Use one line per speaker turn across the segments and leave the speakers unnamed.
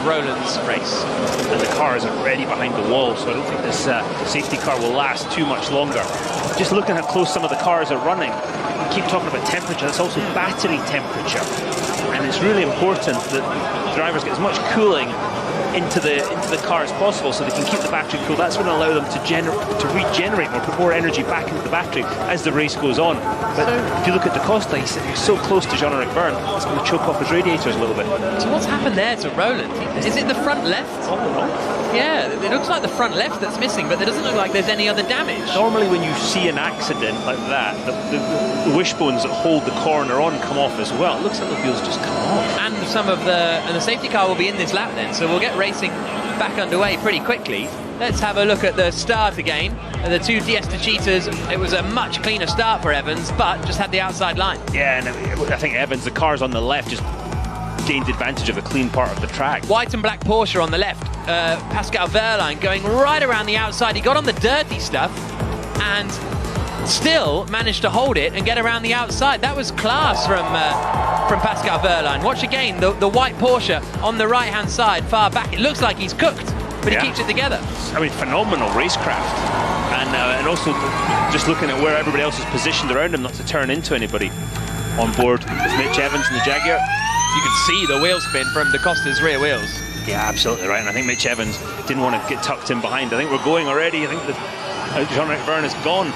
Roland's race.
And the car is already behind the wall, so I don't think this safety car will last too much longer. Just looking how close some of the cars are running, we keep talking about temperature, that's also battery temperature. And it's really important that drivers get as much cooling into the car as possible so they can keep the battery cool. That's going to allow them to regenerate more, put more energy back into the battery as the race goes on. But if you look at Da Costa, he's so close to Jean-Eric Vergne, it's going to choke off his radiators a little bit.
So what's happened there to Roland? Is it the front left? Yeah, it looks like the front left that's missing, but there doesn't look like there's any other damage.
Normally when you see an accident like that, the wishbones that hold the corner on come off as well. It looks like the wheels just come off.
And the safety car will be in this lap then, so we'll get racing back underway pretty quickly. Let's have a look at the start again. The two Diesta Cheetahs, it was a much cleaner start for Evans, but just had the outside line.
Yeah, and I think Evans, the cars on the left, just gained advantage of the clean part of the track.
White and black Porsche on the left. Pascal Wehrlein going right around the outside. He got on the dirty stuff and still managed to hold it and get around the outside. That was class from Pascal Wehrlein. Watch again, the white Porsche on the right-hand side, far back. It looks like he's cooked, but he keeps it together.
I mean, phenomenal racecraft. And also just looking at where everybody else is positioned around him, not to turn into anybody. On board with Mitch Evans and the Jaguar.
You can see the wheel spin from Da Costa's rear wheels.
Yeah, absolutely right. And I think Mitch Evans didn't want to get tucked in behind. I think we're going already. I think that Jean-Eric Vergne is gone.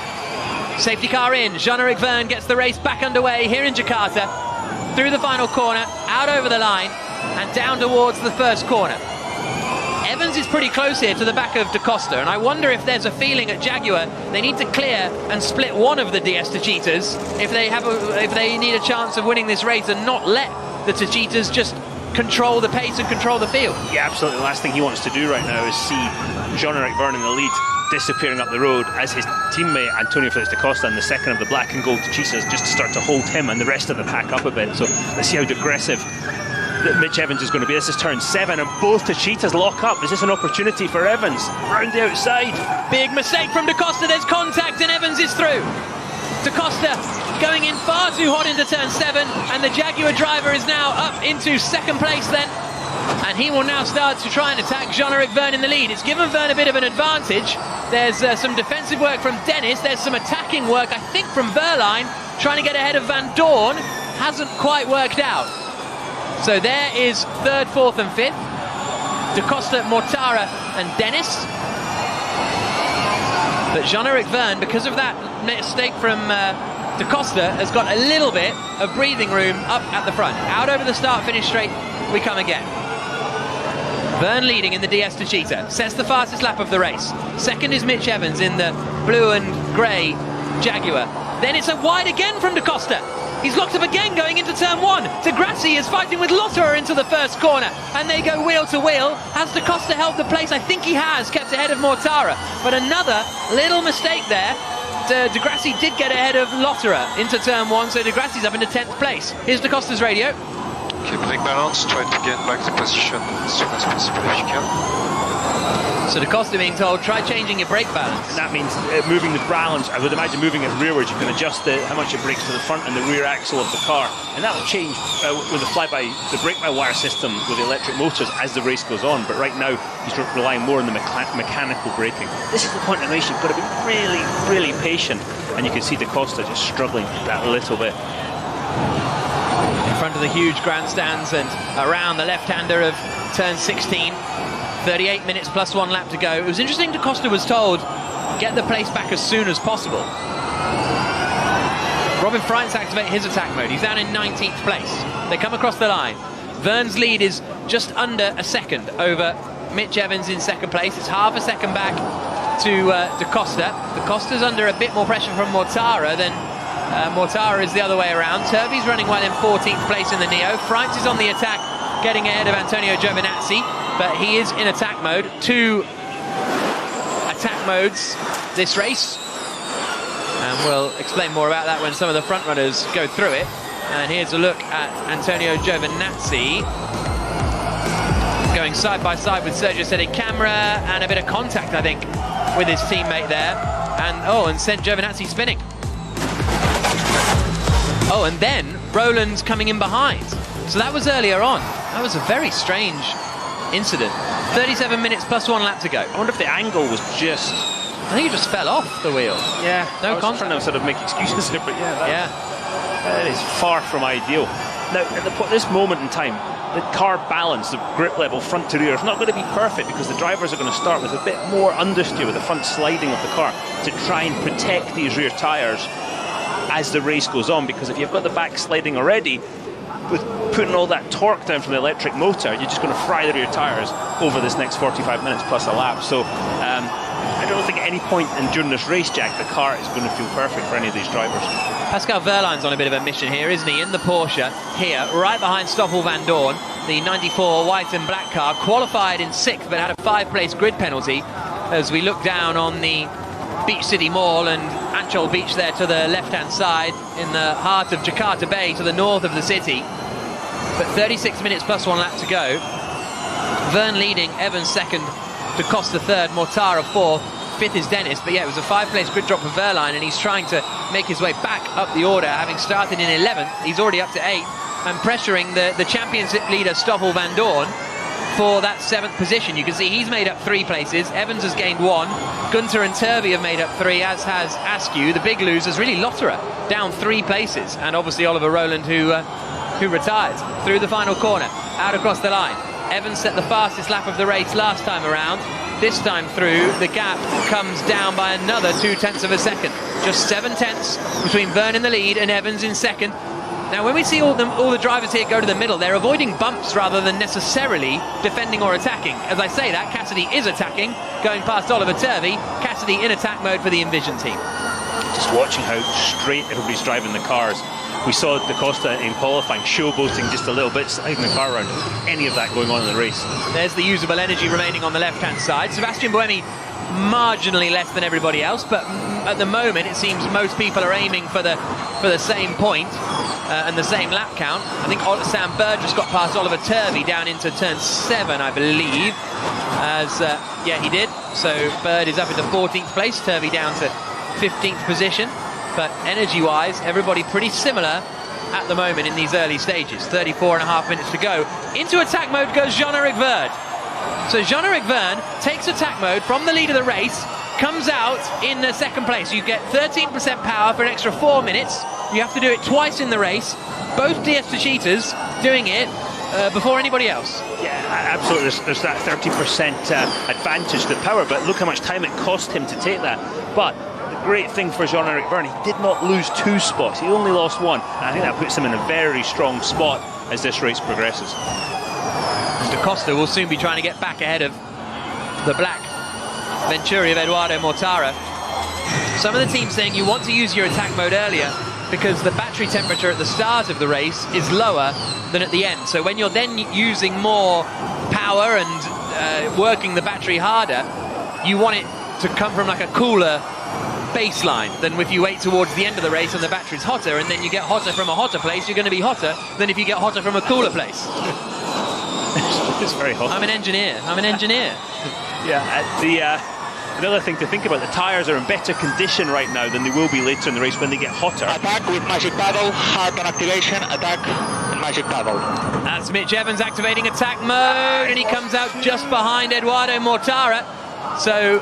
Safety car in. Jean-Eric Vergne gets the race back underway here in Jakarta. Through the final corner, out over the line, and down towards the first corner. Evans is pretty close here to the back of Da Costa, and I wonder if there's a feeling at Jaguar they need to clear and split one of the Diesta Cheetahs if they need a chance of winning this race and not let the Cheetahs just control the pace and control the field.
Yeah, absolutely. The last thing he wants to do right now is see Jean-Eric Vergne in the lead, disappearing up the road as his teammate Antonio Felix da Costa and the second of the black and gold Cheetahs just start to hold him and the rest of the pack up a bit. So let's see how aggressive that Mitch Evans is going to be. This is turn 7 and both the Cheetahs lock up. Is this an opportunity for Evans? Round the outside.
Big mistake from Da Costa. There's contact and Evans is through. Da Costa going in far too hot into turn 7, and the Jaguar driver is now up into second place then. And he will now start to try and attack Jean-Eric Vergne in the lead. It's given Vergne a bit of an advantage. There's some defensive work from Dennis. There's some attacking work, I think, from Wehrlein, trying to get ahead of Van Dorn. Hasn't quite worked out. So there is 3rd, 4th and 5th. Da Costa, Mortara and Dennis. But Jean-Eric Vergne, because of that mistake from Da Costa, has got a little bit of breathing room up at the front. Out over the start-finish straight, we come again. Vergne leading in the Diesta Cheetah, sets the fastest lap of the race. Second is Mitch Evans in the blue and grey Jaguar. Then it's a wide again from Da Costa. He's locked up again going into turn 1. De Grassi is fighting with Lotterer into the first corner, and they go wheel to wheel. Has Da Costa held the place? I think he has, kept ahead of Mortara. But another little mistake there. De Grassi did get ahead of Lotterer into turn 1, so De Grassi's up into 10th place. Here's Da Costa's radio.
Okay, brake balance, try to get back the position as soon as possible if you can.
So Da Costa being told, try changing your brake balance.
And that means moving the balance. I would imagine moving it rearwards. You can adjust how much it brakes to the front and the rear axle of the car. And that will change with the brake-by-wire system with the electric motors as the race goes on. But right now, he's relying more on the mechanical braking. This is the point in the race. You've got to be really, really patient. And you can see Da Costa just struggling that little bit.
In front of the huge grandstands and around the left-hander of turn 16. 38 minutes plus 1 lap to go. It was interesting, Da Costa was told, get the place back as soon as possible. Robin Freins activate his attack mode. He's down in 19th place. They come across the line. Vergne's lead is just under a second over Mitch Evans in second place. It's half a second back to Da Costa. Da Costa's under a bit more pressure from Mortara than Mortara is the other way around. Turvey's running well in 14th place in the Neo. Freins is on the attack, getting ahead of Antonio Giovinazzi, but he is in attack mode. 2 attack modes this race, and we'll explain more about that when some of the front runners go through it. And here's a look at Antonio Giovinazzi going side by side with Sergio Sede Camera, and a bit of contact, I think, with his teammate there, and sent Giovinazzi spinning. Oh, and then Roland's coming in behind. So that was earlier on. That was a very strange incident. 37 minutes plus 1 lap to go.
I wonder if the angle was just...
I think it just fell off the wheel.
Yeah,
No
I was
contact.
trying to sort of make excuses here, but yeah, that is far from ideal. Now, at this moment in time, the car balance, the grip level front to rear is not going to be perfect because the drivers are going to start with a bit more understeer with the front sliding of the car to try and protect these rear tyres as the race goes on, because if you've got the back sliding already, with putting all that torque down from the electric motor, you're just going to fry the rear tyres over this next 45 minutes plus a lap. So I don't think at any point during this race, Jack, the car is going to feel perfect for any of these drivers.
Pascal Wehrlein's on a bit of a mission here, isn't he? In the Porsche here, right behind Stoffel Van Dorn, the 94 white and black car, qualified in 6th but had a 5-place grid penalty as we look down on the Beach City Mall and Ancol Beach there to the left-hand side in the heart of Jakarta Bay to the north of the city. But 36 minutes plus 1 lap to go. Vern leading, Evans second, Da Costa third, Mortara fourth, 5th is Dennis. But yeah, it was a 5-place grid drop for Wehrlein, and he's trying to make his way back up the order, having started in 11th. He's already up to 8th and pressuring the championship leader Stoffel Van Dorn for that 7th position. You can see he's made up 3 places. Evans has gained 1. Gunter and Turvey have made up 3, as has Askew. The big losers, really Lotterer, down 3 places. And obviously Oliver Rowland, who retires through the final corner, out across the line. Evans set the fastest lap of the race last time around. This time through, the gap comes down by another 0.2 of a second. Just 0.7 between Vern in the lead and Evans in second. Now, when we see all the drivers here go to the middle, they're avoiding bumps rather than necessarily defending or attacking. As I say that, Cassidy is attacking, going past Oliver Turvey. Cassidy in attack mode for the Envision team.
Just watching how straight everybody's driving the cars. We saw Da Costa in qualifying showboating just a little bit, sliding the car around. Any of that going on in the race.
There's the usable energy remaining on the left-hand side. Sebastian Buemi marginally less than everybody else, but at the moment it seems most people are aiming for the same point and the same lap count. I think Sam Bird just got past Oliver Turvey down into turn 7, I believe. Yeah, he did. So Bird is up into 14th place, Turvey down to 15th position. But energy-wise, everybody pretty similar at the moment in these early stages. 34.5 minutes to go. Into attack mode goes Jean-Eric Verne. So Jean-Eric Verne takes attack mode from the lead of the race, comes out in the 2nd place. You get 13% power for an extra 4 minutes. You have to do it twice in the race. Both DS cheaters doing it before anybody else.
Yeah, absolutely. There's that 30% advantage to power, but look how much time it cost him to take that. But the great thing for Jean-Eric Verne, he did not lose 2 spots. He only lost 1. And I think that puts him in a very strong spot as this race progresses.
Da Costa will soon be trying to get back ahead of the black Venturi of Eduardo Mortara. Some of the teams saying you want to use your attack mode earlier because the battery temperature at the start of the race is lower than at the end. So when you're then using more power and working the battery harder, you want it to come from like a cooler baseline than if you wait towards the end of the race and the battery's hotter, and then you get hotter from a hotter place, you're going to be hotter than if you get hotter from a cooler place.
It's very hot.
I'm an engineer.
Yeah, another thing to think about, the tyres are in better condition right now than they will be later in the race when they get hotter.
Attack with magic paddle, hard on activation, attack, magic paddle.
That's Mitch Evans activating attack mode, and he comes out just behind Eduardo Mortara. So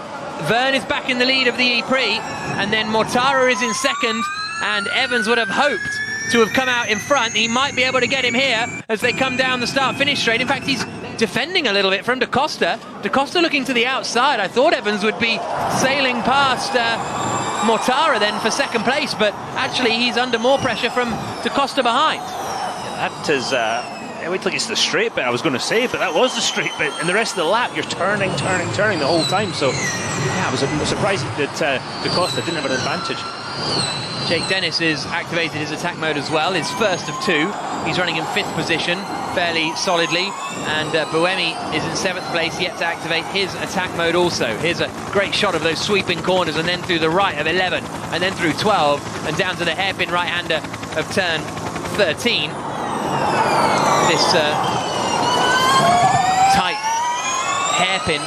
Verne is back in the lead of the E-Prix, and then Mortara is in 2nd, and Evans would have hoped to have come out in front. He might be able to get him here as they come down the start-finish straight. In fact, he's defending a little bit from Da Costa. Da Costa looking to the outside. I thought Evans would be sailing past Mortara then for 2nd place, but actually he's under more pressure from Da Costa behind.
That is... wait till it's the straight bit, I was going to say, but that was the straight bit. And the rest of the lap, you're turning the whole time. So, yeah, I was surprised that Da Costa didn't have an advantage.
Jake Dennis has activated his attack mode as well, his first of 2. He's running in 5th position, fairly solidly. And Buemi is in 7th place, yet to activate his attack mode also. Here's a great shot of those sweeping corners, and then through the right of 11, and then through 12, and down to the hairpin right-hander of turn 13. This tight hairpin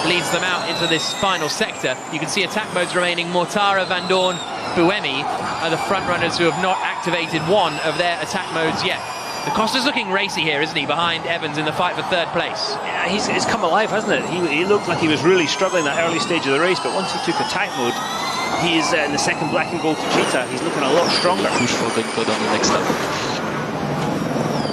leads them out into this final sector. You can see attack modes remaining. Mortara, Van Dorn, Buemi are the front runners who have not activated one of their attack modes yet. Da Costa's looking racy here, isn't he, behind Evans in the fight for third place?
Yeah, it's come alive, hasn't it? He looked like he was really struggling that early stage of the race, but once he took attack mode, he is in the second black and gold to Cheetah. He's looking a lot stronger.
Push for the code on the next lap.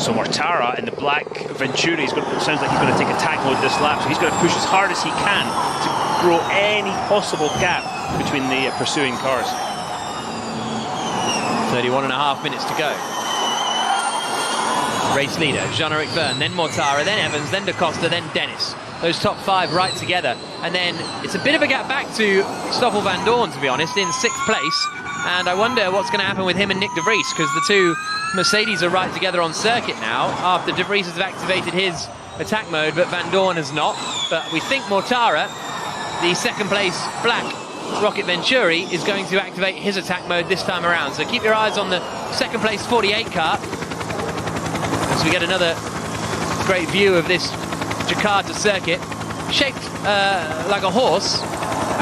So Mortara in the black Venturi, sounds like he's going to take attack mode this lap, so he's going to push as hard as he can to grow any possible gap between the pursuing cars.
31.5 minutes to go. Race leader, Jean-Eric Verne, then Mortara, then Evans, then Da Costa, then Dennis. Those top five right together. And then it's a bit of a gap back to Stoffel van Dorn, to be honest, in 6th place. And I wonder what's going to happen with him and Nick de Vries, because the two Mercedes are right together on circuit now, after de Vries has activated his attack mode, but Van Dorn has not. But we think Mortara, the second place black Rocket Venturi, is going to activate his attack mode this time around. So keep your eyes on the second place 48 car, as we get another great view of this Jakarta circuit, shaped like a horse.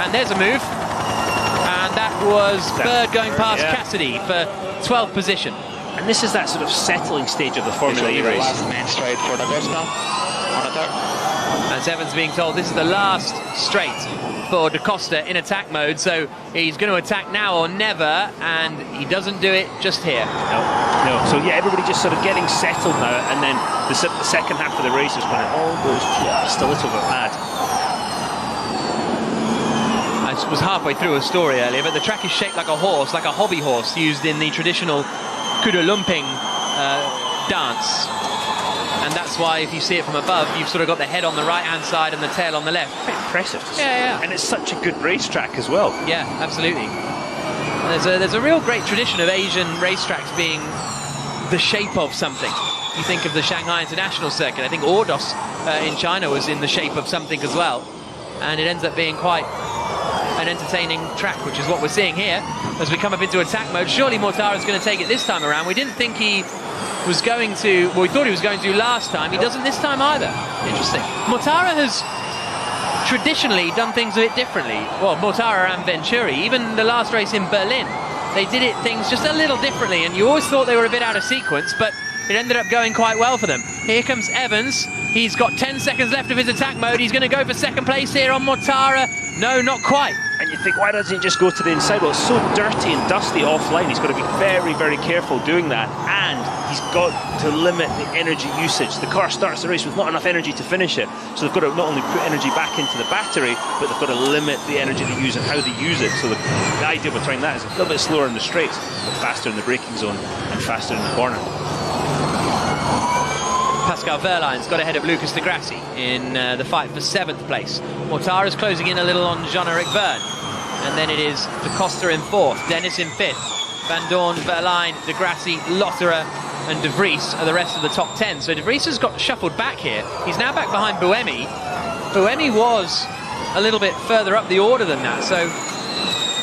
And there's a move, and that was Bird going past Cassidy for 12th position.
And this is that sort of settling stage of the Formula E race.
Last main straight for Da Costa. Monitor.
As Evans being told, this is the last straight for Da Costa in attack mode, so he's going to attack now or never, and he doesn't do it just here.
No. So yeah, everybody just sort of getting settled now, and then the second half of the race is when it all goes just a little bit mad.
I was halfway through a story earlier, but the track is shaped like a horse, like a hobby horse used in the traditional Kuda Lumping dance. And that's why, if you see it from above, you've sort of got the head on the right-hand side and the tail on the left.
Quite impressive.
Yeah.
And it's such a good racetrack as well.
Yeah, absolutely. There's a real great tradition of Asian racetracks being the shape of something. You think of the Shanghai International Circuit. I think Ordos in China was in the shape of something as well. And it ends up being quite an entertaining track, which is what we're seeing here as we come up into attack mode. Surely Mortara's going to take it this time around. We didn't think he was going to, well, we thought he was going to last time. He doesn't this time either. Interesting. Mortara has traditionally done things a bit differently. Well, Mortara and Venturi, even the last race in Berlin, they did things just a little differently, and you always thought they were a bit out of sequence, but it ended up going quite well for them. Here comes Evans. He's got 10 seconds left of his attack mode. He's going to go for second place here on Mortara. No, not quite.
And you think, why doesn't he just go to the inside? Well, it's so dirty and dusty offline. He's got to be very, very careful doing that. And he's got to limit the energy usage. The car starts the race with not enough energy to finish it. So they've got to not only put energy back into the battery, but they've got to limit the energy they use and how they use it. So the idea with trying that is a little bit slower in the straights, but faster in the braking zone and faster in the corner.
Pascal Wehrlein's got ahead of Lucas de Grassi in the fight for 7th place. Mortara's closing in a little on Jean-Eric Verne. And then it is Da Costa in 4th, Dennis in 5th. Van Dorn, Wehrlein, de Grassi, Lotterer and de Vries are the rest of the top 10. So de Vries has got shuffled back here. He's now back behind Buemi. Buemi was a little bit further up the order than that. So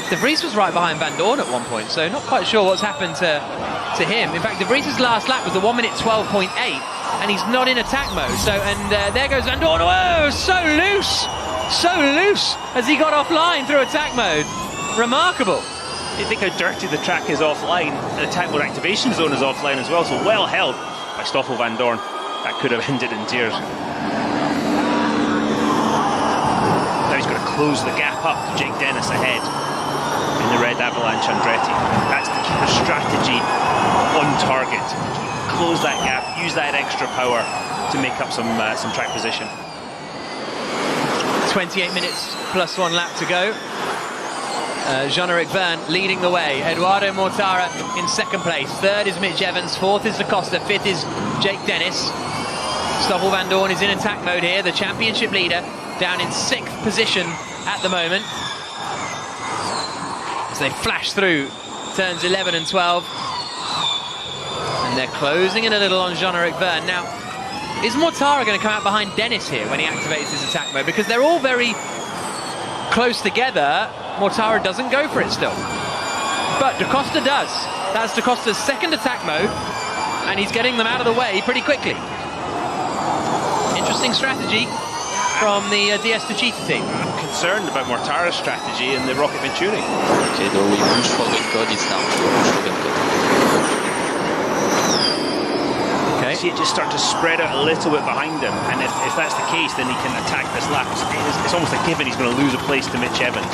de Vries was right behind Van Dorn at one point. So not quite sure what's happened to him. In fact, de Vries' last lap was the 1 minute 12.8. And he's not in attack mode. So, and there goes Van Dorn. Oh, so loose as he got offline through attack mode. Remarkable.
You think how dirty the track is offline. The attack mode activation zone is offline as well. So well held by Stoffel van Dorn. That could have ended in tears. Now he's going to close the gap up to Jake Dennis ahead in the red Avalanche Andretti. That's to keep the strategy on target. Close that gap, use that extra power to make up some track position.
28 minutes plus 1 lap to go. Jean-Eric Verne leading the way. Eduardo Mortara in 2nd place. 3rd is Mitch Evans. 4th is Da Costa. 5th is Jake Dennis. Stoffel van Dorn is in attack mode here. The championship leader down in 6th position at the moment, as they flash through turns 11 and 12. And they're closing in a little on Jean-Eric Verne. Now, is Mortara going to come out behind Dennis here when he activates his attack mode? Because they're all very close together. Mortara doesn't go for it still. But Da Costa does. That's Da Costa's 2nd attack mode, and he's getting them out of the way pretty quickly. Interesting strategy from the DS to Cheetah team.
I'm concerned about Mortara's strategy in the Rocket Venturi.
Okay, though we push for the code, it's now push for the code.
Okay,
see it just start to spread out a little bit behind him, and if that's the case, then he can attack this lap. It's almost a given he's going to lose a place to Mitch Evans.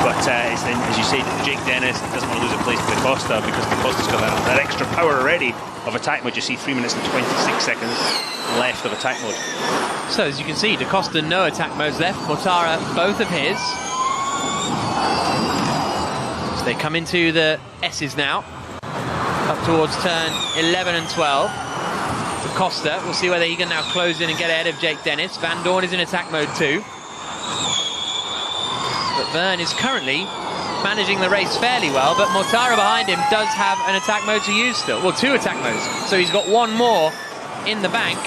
But as you say, Jake Dennis doesn't want to lose a place to Da Costa, because Da Costa's got that extra power already of attack mode. You see 3 minutes and 26 seconds left of attack mode.
So as you can see, Da Costa no attack modes left, Mortara both of his. So they come into the S's now, up towards turn 11 and 12. Da Costa, we'll see whether he can now close in and get ahead of Jake Dennis. Van Dorn is in attack mode too. But Vern is currently managing the race fairly well, but Mortara behind him does have an attack mode to use still. Well, 2 attack modes, so he's got 1 more in the bank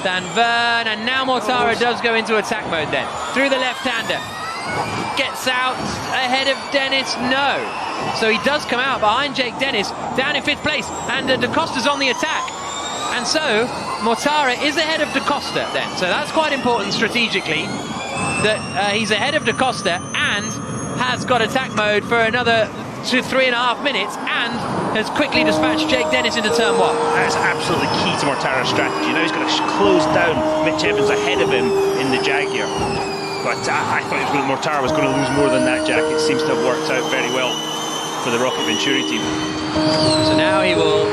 than Vern, and now Mortara does go into attack mode then. Through the left-hander. Gets out ahead of Dennis, no. So he does come out behind Jake Dennis, down in 5th place, and Da Costa's on the attack. And so Mortara is ahead of Da Costa then. So that's quite important strategically, that he's ahead of Da Costa and has got attack mode for another 3.5 minutes, and has quickly dispatched Jake Dennis into turn 1.
That's absolutely key to Mortara's strategy. Now he's going to close down Mitch Evans ahead of him in the Jaguar. But I thought Mortara was going to lose more than that, Jack. It seems to have worked out very well for the Rocket Venturi team.
So now he will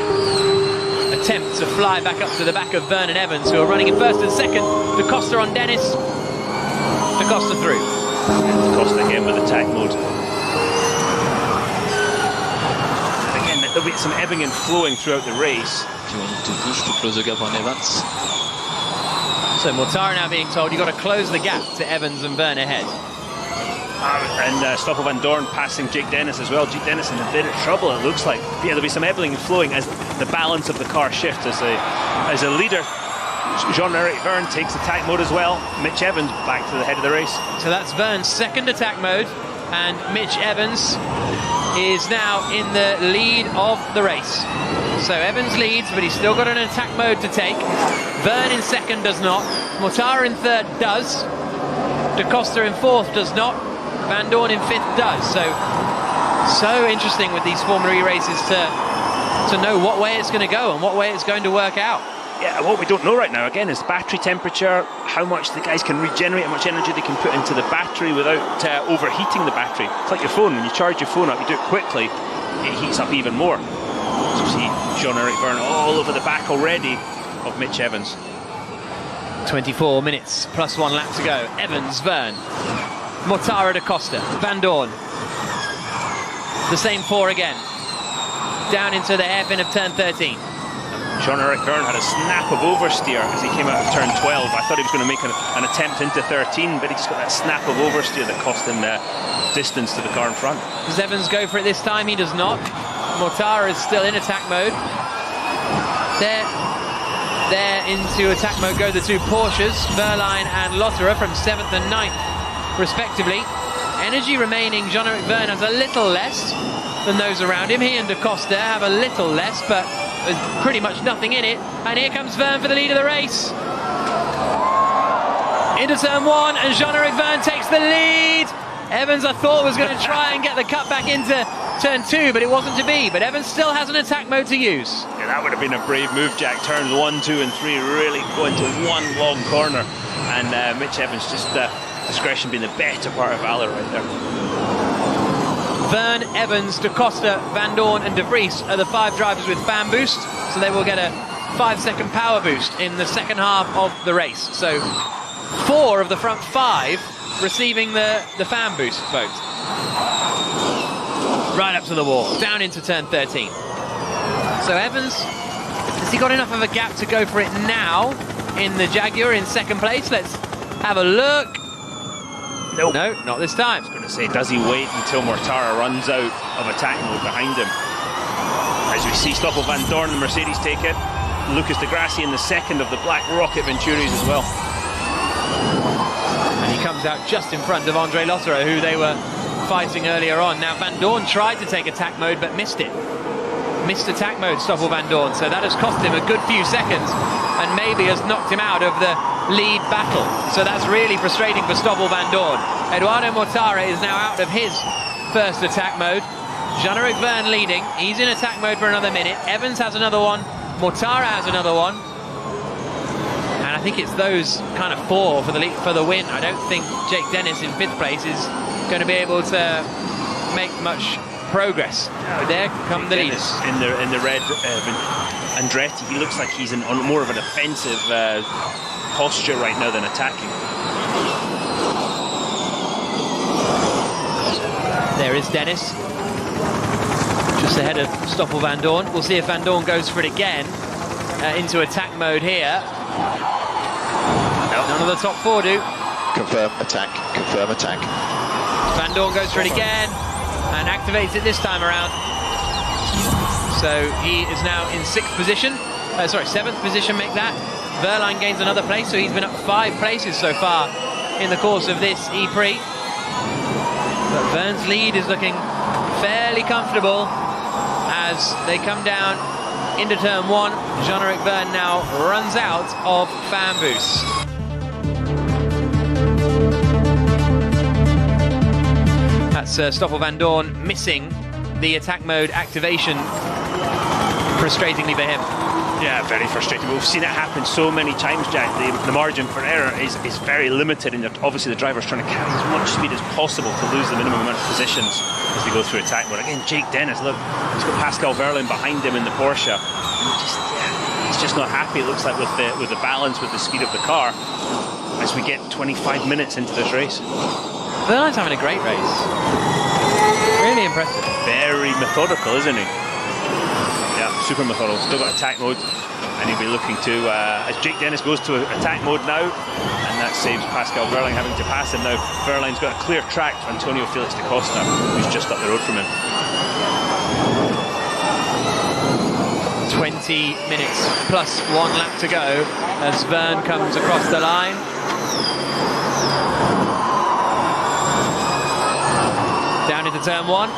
attempt to fly back up to the back of Vern and Evans, who are running in 1st and 2nd. Da Costa on Dennis. Da Costa through.
Da Costa again with attack mode. Again, there'll be some ebbing and flowing throughout the race.
You want to push to close the gap on Evans.
So Mortara now being told you've got to close the gap to Evans and Vern ahead.
And Stoffel Van Dorn passing Jake Dennis as well. Jake Dennis in a bit of trouble, it looks like. But yeah, there'll be some ebbing and flowing as the balance of the car shifts. As a leader, Jean-Eric Vern takes attack mode as well. Mitch Evans back to the head of the race.
So that's Vern's 2nd attack mode, and Mitch Evans is now in the lead of the race. So Evans leads, but he's still got an attack mode to take. Vern in 2nd does not. Mortara in 3rd does. Da Costa in 4th does not. Van Dorn in 5th does. So interesting with these Formula E races to know what way it's going to go and what way it's going to work out.
Yeah, what we don't know right now, again, is battery temperature, how much the guys can regenerate, how much energy they can put into the battery without overheating the battery. It's like your phone. When you charge your phone up, you do it quickly, it heats up even more. So you see Jean-Eric Vern all over the back already of Mitch Evans.
24 minutes plus 1 lap to go. Evans, Vern, Mortara, Da Costa, Van Dorn. The same 4 again. Down into the hairpin of turn 13.
Jean-Eric Vern had a snap of oversteer as he came out of turn 12. I thought he was going to make an attempt into 13, but he just got that snap of oversteer that cost him distance to the car in front.
Does Evans go for it this time? He does not. Mortara is still in attack mode. There into attack mode go the 2 Porsches, Verline and Lotterer from 7th and 9th respectively. Energy remaining, Jean-Eric Vern has a little less than those around him. He and Da Costa have a little less, but there's pretty much nothing in it. And here comes Vern for the lead of the race. Into turn 1, and Jean-Eric Vern takes the lead. Evans, I thought, was going to try and get the cut back into turn 2, but it wasn't to be. But Evans still has an attack mode to use.
Yeah, that would have been a brave move, Jack. Turns 1, 2 and 3 really go into one long corner. And Mitch Evans just discretion being the better part of valor right there.
Vern, Evans, Da Costa, Van Dorn and De Vries are the 5 drivers with fan boost, so they will get a 5-second power boost in the 2nd half of the race. So 4 of the front 5 receiving the fan boost vote. Right up to the wall, down into turn 13. So Evans, has he got enough of a gap to go for it now in the Jaguar in 2nd place? Let's have a look.
Nope.
No, not this time.
I was going to say, does he wait until Mortara runs out of attack mode behind him? As we see Stoffel Van Dorn, the Mercedes, take it. Lucas de Grassi in the 2nd of the Black Rocket Venturis as well.
And he comes out just in front of Andre Lotterer, who they were fighting earlier on. Now Van Dorn tried to take attack mode but missed it. Missed attack mode, Stoffel Van Dorn, so that has cost him a good few seconds and maybe has knocked him out of the lead battle. So that's really frustrating for Stoffel Van Dorn. Eduardo Mortara is now out of his 1st attack mode. Jean-Eric Vern leading, he's in attack mode for another minute. Evans has another one Mortara has another one. And I think it's those kind of four for the win. I don't think Jake Dennis in 5th place is going to be able to make much progress. There come the leaders.
In the red, Andretti, he looks like he's on more of an offensive posture right now than attacking.
There is Dennis, just ahead of Stoffel Van Dorn. We'll see if Van Dorn goes for it again into attack mode here. None of the top 4 do.
Confirm attack, confirm attack.
Van Dorn goes for it again and activates it this time around. So he is now in 6th position. Sorry, 7th position, make that. Wehrlein gains another place, so he's been up 5 places so far in the course of this E-Prix. But Vern's lead is looking fairly comfortable as they come down into turn 1. Jean-Eric Verne now runs out of fan boost. That's Stoffel Van Dorn missing the attack mode activation, frustratingly for him.
Yeah, very frustrating. We've seen it happen so many times, Jack. The margin for error is very limited, and obviously the driver's trying to carry as much speed as possible to lose the minimum amount of positions as they go through attack mode. Again, Jake Dennis, look, he's got Pascal Wehrlein behind him in the Porsche. He's just not happy, it looks like, with the balance, with the speed of the car, as we get 25 minutes into this race.
Wehrlein's having a great race. Really impressive.
Very methodical, isn't he? Yeah, super methodical. Still got attack mode, and he'll be looking to, as Jake Dennis goes to attack mode now, and that saves Pascal Wehrlein having to pass him now. Wehrlein's got a clear track for Antonio Felix da Costa, who's just up the road from him.
20 minutes plus 1 lap to go as Verne comes across the line. Down into turn 1.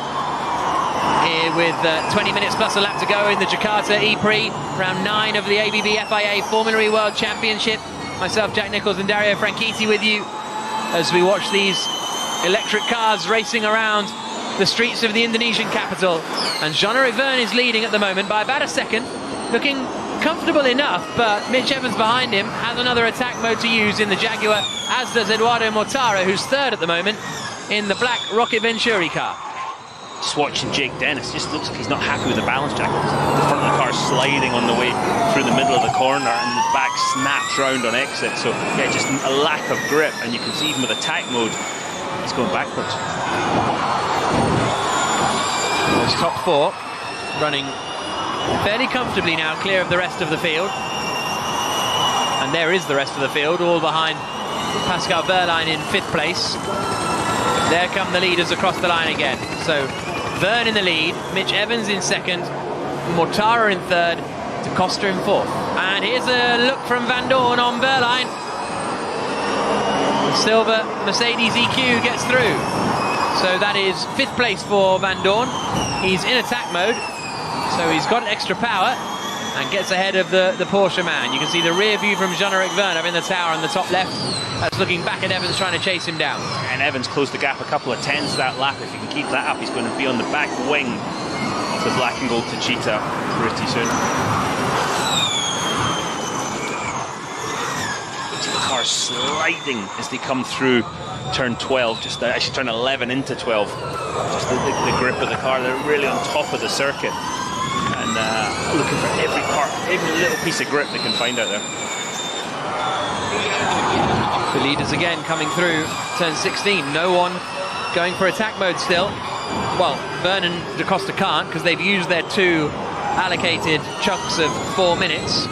Here with 20 minutes plus a lap to go in the Jakarta E-Prix, round 9 of the ABB FIA Formula E World Championship. Myself, Jack Nichols, and Dario Franchitti with you as we watch these electric cars racing around the streets of the Indonesian capital. And Jean-Eric Verne is leading at the moment by about a second, looking comfortable enough, but Mitch Evans behind him has another attack mode to use in the Jaguar, as does Eduardo Mortara, who's 3rd at the moment in the black Rocket Venturi car.
Just watching Jake Dennis, just looks like he's not happy with the balance, Jack. The front of the car sliding on the way through the middle of the corner, and the back snaps round on exit. So yeah, just a lack of grip, and you can see even with attack mode, he's going backwards.
Those top 4 running fairly comfortably now, clear of the rest of the field. And there is the rest of the field, all behind Pascal Wehrlein in 5th place. There come the leaders across the line again. So Verne in the lead, Mitch Evans in 2nd, Mortara in 3rd, da Costa in 4th. And here's a look from Van Dorn on Wehrlein. The silver Mercedes EQ gets through. So that is 5th place for Van Dorn. He's in attack mode, so he's got extra power and gets ahead of the Porsche man. You can see the rear view from Jean-Eric Verne up in the tower on the top left. That's looking back at Evans, trying to chase him down.
And Evans closed the gap a couple of tenths that lap. If he can keep that up, he's going to be on the back wing of the black and gold Techeetah pretty soon. The car sliding as they come through turn 12, just actually turn 11 into 12. Just the grip of the car, they're really on top of the circuit. And looking for every part, every little piece of grip they can find out there.
The leaders again coming through turn 16. No one going for attack mode still. Well, Verne and da Costa can't because they've used their 2 allocated chunks of 4 minutes.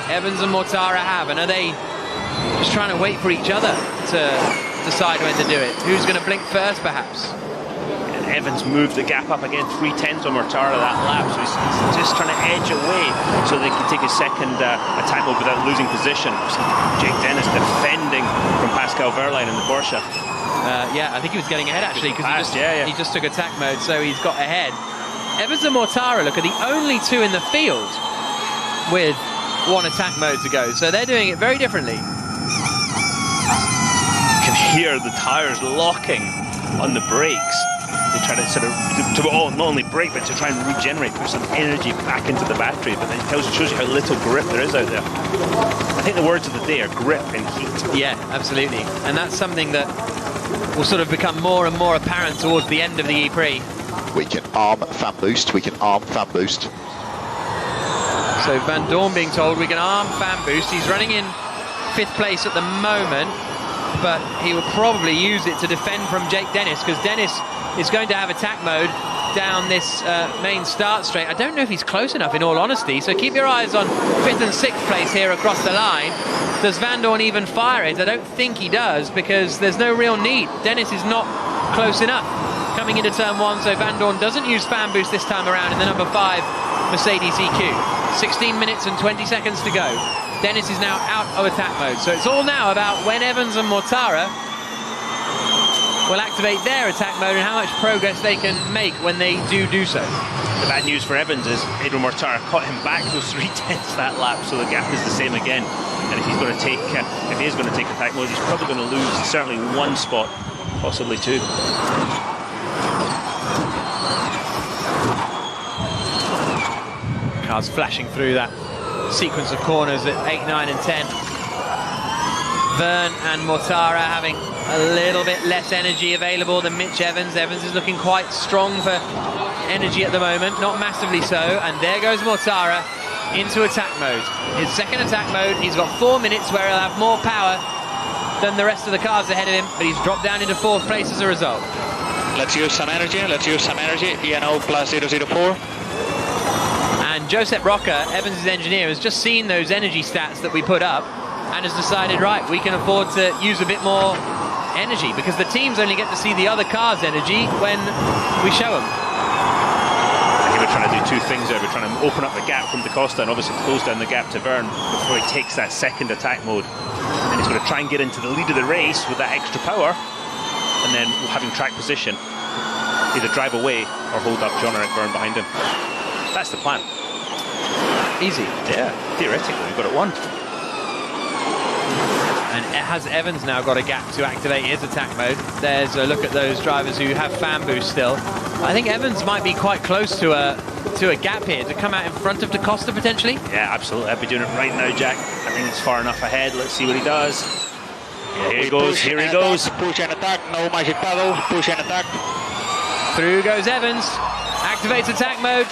Evans and Mortara have, and are they just trying to wait for each other to decide when to do it? Who's going to blink first, perhaps?
Evans moved the gap up again, 3/10 on Mortara that lap, so he's just trying to edge away so they can take a second attack mode without losing position. Jake Dennis defending from Pascal Wehrlein in the Porsche.
Yeah, I think he was getting ahead actually because he just took attack mode, so he's got ahead. Evans and Mortara, look, are the only 2 in the field with 1 attack mode to go, so they're doing it very differently. You
can hear the tyres locking on the brakes. They try to sort of, not only brake, but to try and regenerate, put some energy back into the battery. But then it shows you how little grip there is out there. I think the words of the day are grip and heat.
Yeah, absolutely. And that's something that will sort of become more and more apparent towards the end of the E-Prix.
We can arm fan boost, we can arm fan boost.
So Van Dorn being told we can arm fan boost. He's running in 5th place at the moment, but he will probably use it to defend from Jake Dennis, because Dennis is going to have attack mode down this main start straight. I don't know if he's close enough, in all honesty, so keep your eyes on 5th and 6th place here across the line. Does Van Dorn even fire it? I don't think he does, because there's no real need. Dennis is not close enough coming into turn 1, so Van Dorn doesn't use fan boost this time around in the number 5 Mercedes EQ. 16 minutes and 20 seconds to go. Dennis is now out of attack mode, so it's all now about when Evans and Mortara will activate their attack mode and how much progress they can make when they do so.
The bad news for Evans is Pedro Mortara caught him back those 3/10 that lap, so the gap is the same again. And if he's going to take, if he is going to take attack mode, he's probably going to lose certainly 1 spot, possibly 2.
Cars flashing through that sequence of corners at 8, 9 and 10. Vern and Mortara having a little bit less energy available than Mitch Evans. Evans is looking quite strong for energy at the moment, not massively so. And there goes Mortara into attack mode. His second attack mode, he's got 4 minutes where he'll have more power than the rest of the cars ahead of him, but he's dropped down into 4th place as a result.
Let's use some energy, ENO plus 004.
And Josep Roca, Evans' engineer, has just seen those energy stats that we put up and has decided, right, we can afford to use a bit more energy, because the teams only get to see the other cars' energy when we show them.
I think we're trying to do 2 things there. We're trying to open up the gap from Da Costa and obviously close down the gap to Vern before he takes that second attack mode. And he's going to try and get into the lead of the race with that extra power, and then having track position, either drive away or hold up Jean-Eric Vern behind him. That's the plan.
Easy.
Yeah, theoretically, we've got it won.
And has Evans now got a gap to activate his attack mode? There's a look at those drivers who have fan boost still. I think Evans might be quite close to a gap here to come out in front of Da Costa potentially.
Yeah, absolutely. I'd be doing it right now, Jack. I think it's far enough ahead. Let's see what he does. Yeah, here he goes, here he goes.
Push and attack, no magic paddle, push and attack.
Through goes Evans, activates attack mode.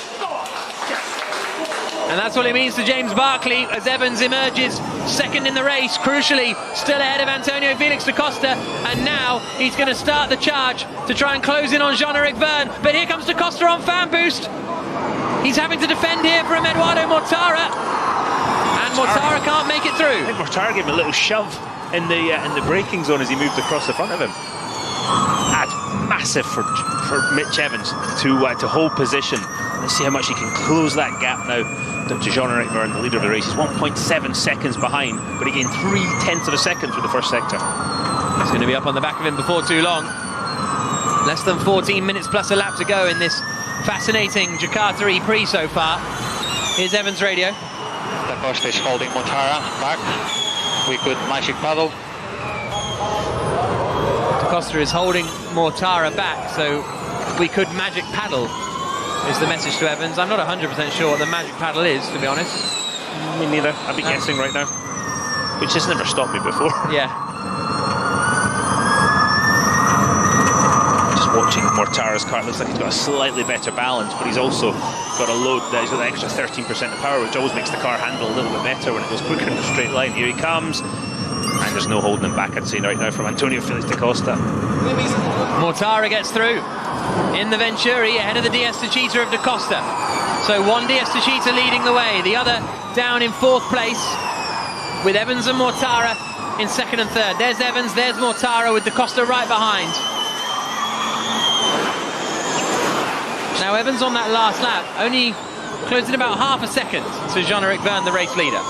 And that's what it means to James Barclay as Evans emerges second in the race, crucially still ahead of Antonio Felix da Costa, and now he's going to start the charge to try and close in on Jean-Eric Vern. But here comes da Costa on fan boost. He's having to defend here from Eduardo Mortara, and Mortara can't make it through.
I think Mortara gave him a little shove in the braking zone as he moved across the front of him. That's massive for Mitch Evans to hold position. Let's see how much he can close that gap now to Jean-Eric Vern, the leader of the race. He's 1.7 seconds behind, but he gained 0.3 of a second through the first sector.
He's going to be up on the back of him before too long. Less than 14 minutes plus a lap to go in this fascinating Jakarta E-Prix so far. Here's Evans' radio.
Da Costa is holding Mortara back. We could magic paddle.
Da Costa is holding Mortara back, so we could magic paddle, is the message to Evans. I'm not 100% sure what the magic paddle is, to be honest.
Me neither. I'd be guessing right now, which has never stopped me before.
Yeah.
Just watching Mortara's car, it looks like he's got a slightly better balance, but he's also got a load that he's got an extra 13% of power, which always makes the car handle a little bit better when it goes quicker in a straight line. Here he comes, and there's no holding him back, I'd say right now, from Antonio Felix da Costa.
Mortara gets through in the Venturi ahead of the DS Techeetah of da Costa. So one DS Techeetah leading the way, the other down in 4th place, with Evans and Mortara in 2nd and 3rd. There's Evans, there's Mortara with da Costa right behind. Now Evans on that last lap only closing about half a second to Jean-Eric Vern, the race leader.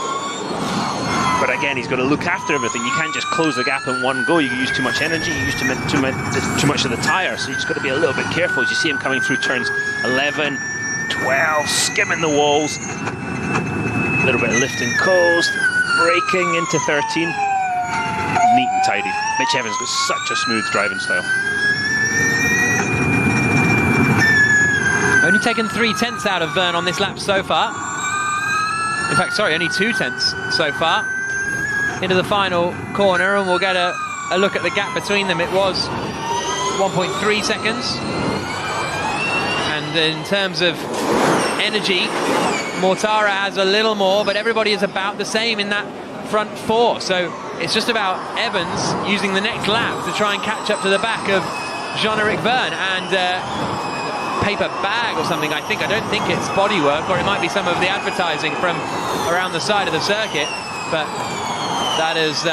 But again, he's got to look after everything. You can't just close the gap in one go. You use too much energy, you use too much of the tyre, so you just got to be a little bit careful as you see him coming through turns 11, 12, skimming the walls. A little bit of lift and coast, braking into 13. Neat and tidy. Mitch Evans got such a smooth driving style.
Only taken 3/10 out of Verne on this lap so far. In fact, sorry, only 2/10 so far. Into the final corner, and we'll get a look at the gap between them. It was 1.3 seconds. And in terms of energy, Mortara has a little more, but everybody is about the same in that front four. So it's just about Evans using the next lap to try and catch up to the back of Jean-Eric Verne and paper bag or something. I don't think it's bodywork, or it might be some of the advertising from around the side of the circuit, but that has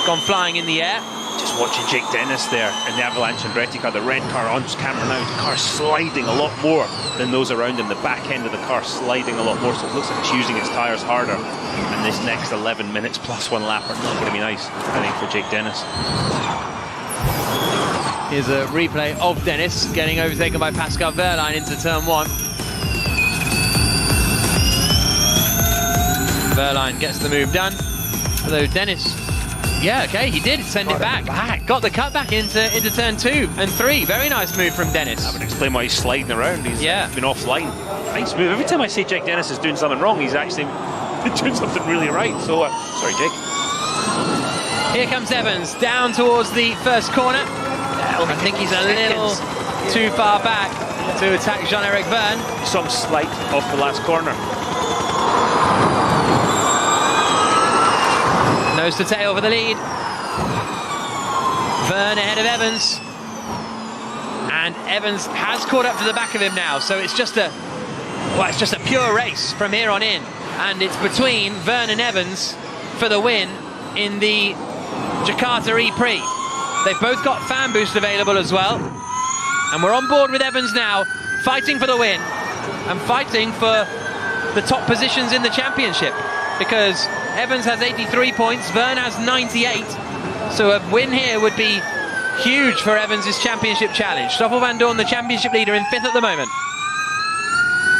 gone flying in the air.
Just watching Jake Dennis there in the Avalanche and Andretti car, the red car on camera now, the car sliding a lot more than those around him, the back end of the car sliding a lot more, so it looks like it's using its tyres harder. And this next 11 minutes plus one lap are not going to be nice, I think, for Jake Dennis.
Here's a replay of Dennis getting overtaken by Pascal Wehrlein into turn 1. Wehrlein gets the move done, although Dennis, yeah, okay, he did send it back. Got the cut back into turn 2 and 3. Very nice move from Dennis.
That would explain why he's sliding around. He's been offline. Nice move. Every time I say Jake Dennis is doing something wrong, he's actually doing something really right. So, sorry, Jake.
Here comes Evans down towards the first corner. I think he's a little too far back to attack Jean-Eric Verne.
Some slight off the last corner.
Nose to tail for the lead. Verne ahead of Evans. And Evans has caught up to the back of him now, so it's just a pure race from here on in. And it's between Verne and Evans for the win in the Jakarta E-Prix. They've both got fan boost available as well. And we're on board with Evans now, fighting for the win and fighting for the top positions in the championship, because Evans has 83 points, Verne has 98. So a win here would be huge for Evans' championship challenge. Stoffel Vandoorne, the championship leader, in 5th at the moment.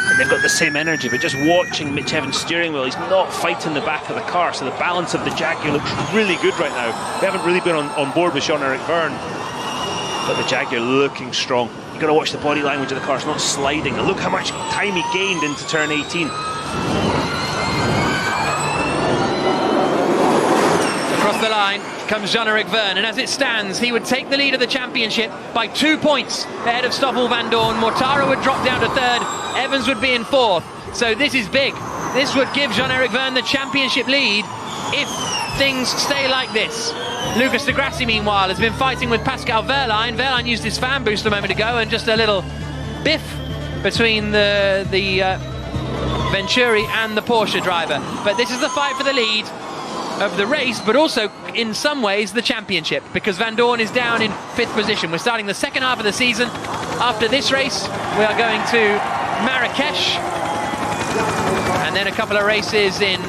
And they've got the same energy, but just watching Mitch Evans' steering wheel, he's not fighting the back of the car, so the balance of the Jaguar looks really good right now. We haven't really been on board with Jean-Eric Verne, but the Jaguar looking strong. You've got to watch the body language of the car, it's not sliding. And look how much time he gained into turn 18.
Across the line comes Jean-Eric Verne, and as it stands, he would take the lead of the championship by 2 points ahead of Stoffel Vandoorne. Mortara would drop down to 3rd, Evans would be in 4th. So this is big. This would give Jean-Eric Verne the championship lead if things stay like this. Lucas de Grassi, meanwhile, has been fighting with Pascal Wehrlein. Wehrlein used his fan boost a moment ago, and just a little biff between the Venturi and the Porsche driver. But this is the fight for the lead of the race, but also in some ways the championship, because Vandoorne is down in 5th position. We're starting the second half of the season. After this race, we are going to Marrakesh, and then a couple of races in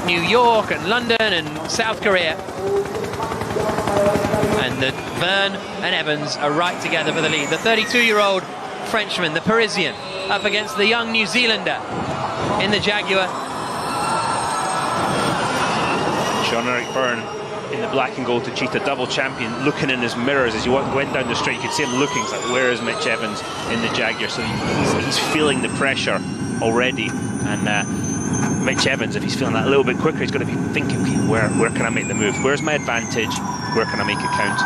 New York and London and South Korea. And Verne and Evans are right together for the lead. The 32-year-old Frenchman, the Parisian, up against the young New Zealander in the Jaguar.
Jean-Eric Verne in the black and gold Techeetah, double champion, looking in his mirrors as he went down the straight. You could see him looking. It's like, where is Mitch Evans in the Jaguar? So he's feeling the pressure already. And Mitch Evans, if he's feeling that a little bit quicker, he's going to be thinking, okay, where can I make the move? Where's my advantage? Where can I make it count?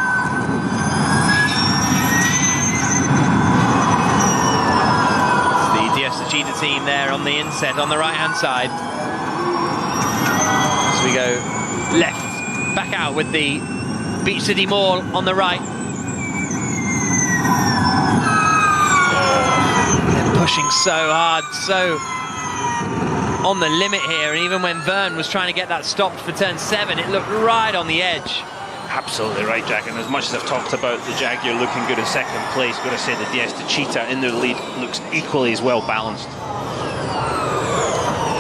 It's the DS Techeetah team there on the inset on the right-hand side. As we go left, back out with the Beach City Mall on the right. They're pushing so hard, so on the limit here, and even when Verne was trying to get that stopped for turn 7, it looked right on the edge.
Absolutely right, Jack, and as much as I've talked about the Jaguar looking good in 2nd place, I've got to say the DS Techeetah in the lead looks equally as well balanced.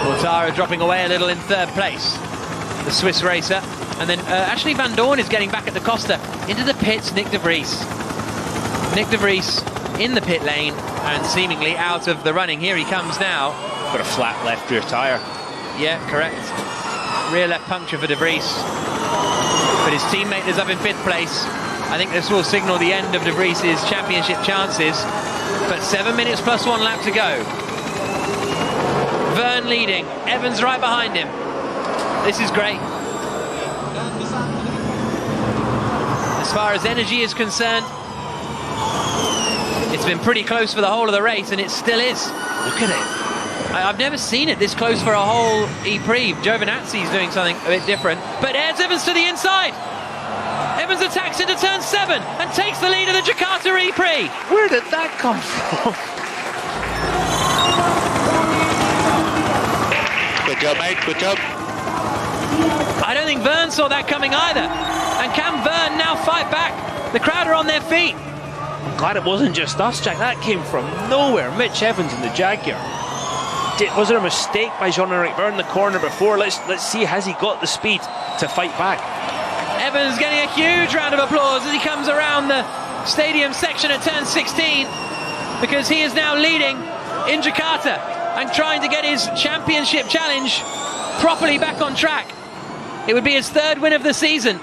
Mortara dropping away a little in 3rd place, the Swiss racer. And then actually Vandoorne is getting back at the Costa. Into the pits, Nick de Vries. Nick de Vries in the pit lane and seemingly out of the running. Here he comes now.
Got a flat left rear tyre.
Yeah, correct. Rear left puncture for de Vries. But his teammate is up in 5th place. I think this will signal the end of de Vries' championship chances. But 7 minutes plus 1 lap to go. Vern leading, Evans right behind him. This is great. As far as energy is concerned, it's been pretty close for the whole of the race, and it still is.
Look at it.
I've never seen it this close for a whole E-Prix. Giovinazzi is doing something a bit different. But here's Evans to the inside. Evans attacks into turn 7 and takes the lead of the Jakarta E-Prix.
Where did that come from?
Good job, mate. Good job.
I don't think Vern saw that coming either. And can Vern now fight back? The crowd are on their feet.
I'm glad it wasn't just us, Jack. That came from nowhere. Mitch Evans in the Jaguar. Was there a mistake by Jean-Eric Vern in the corner before? Let's see, has he got the speed to fight back?
Evans getting a huge round of applause as he comes around the stadium section at turn 16, because he is now leading in Jakarta and trying to get his championship challenge properly back on track. It would be his 3rd win of the season.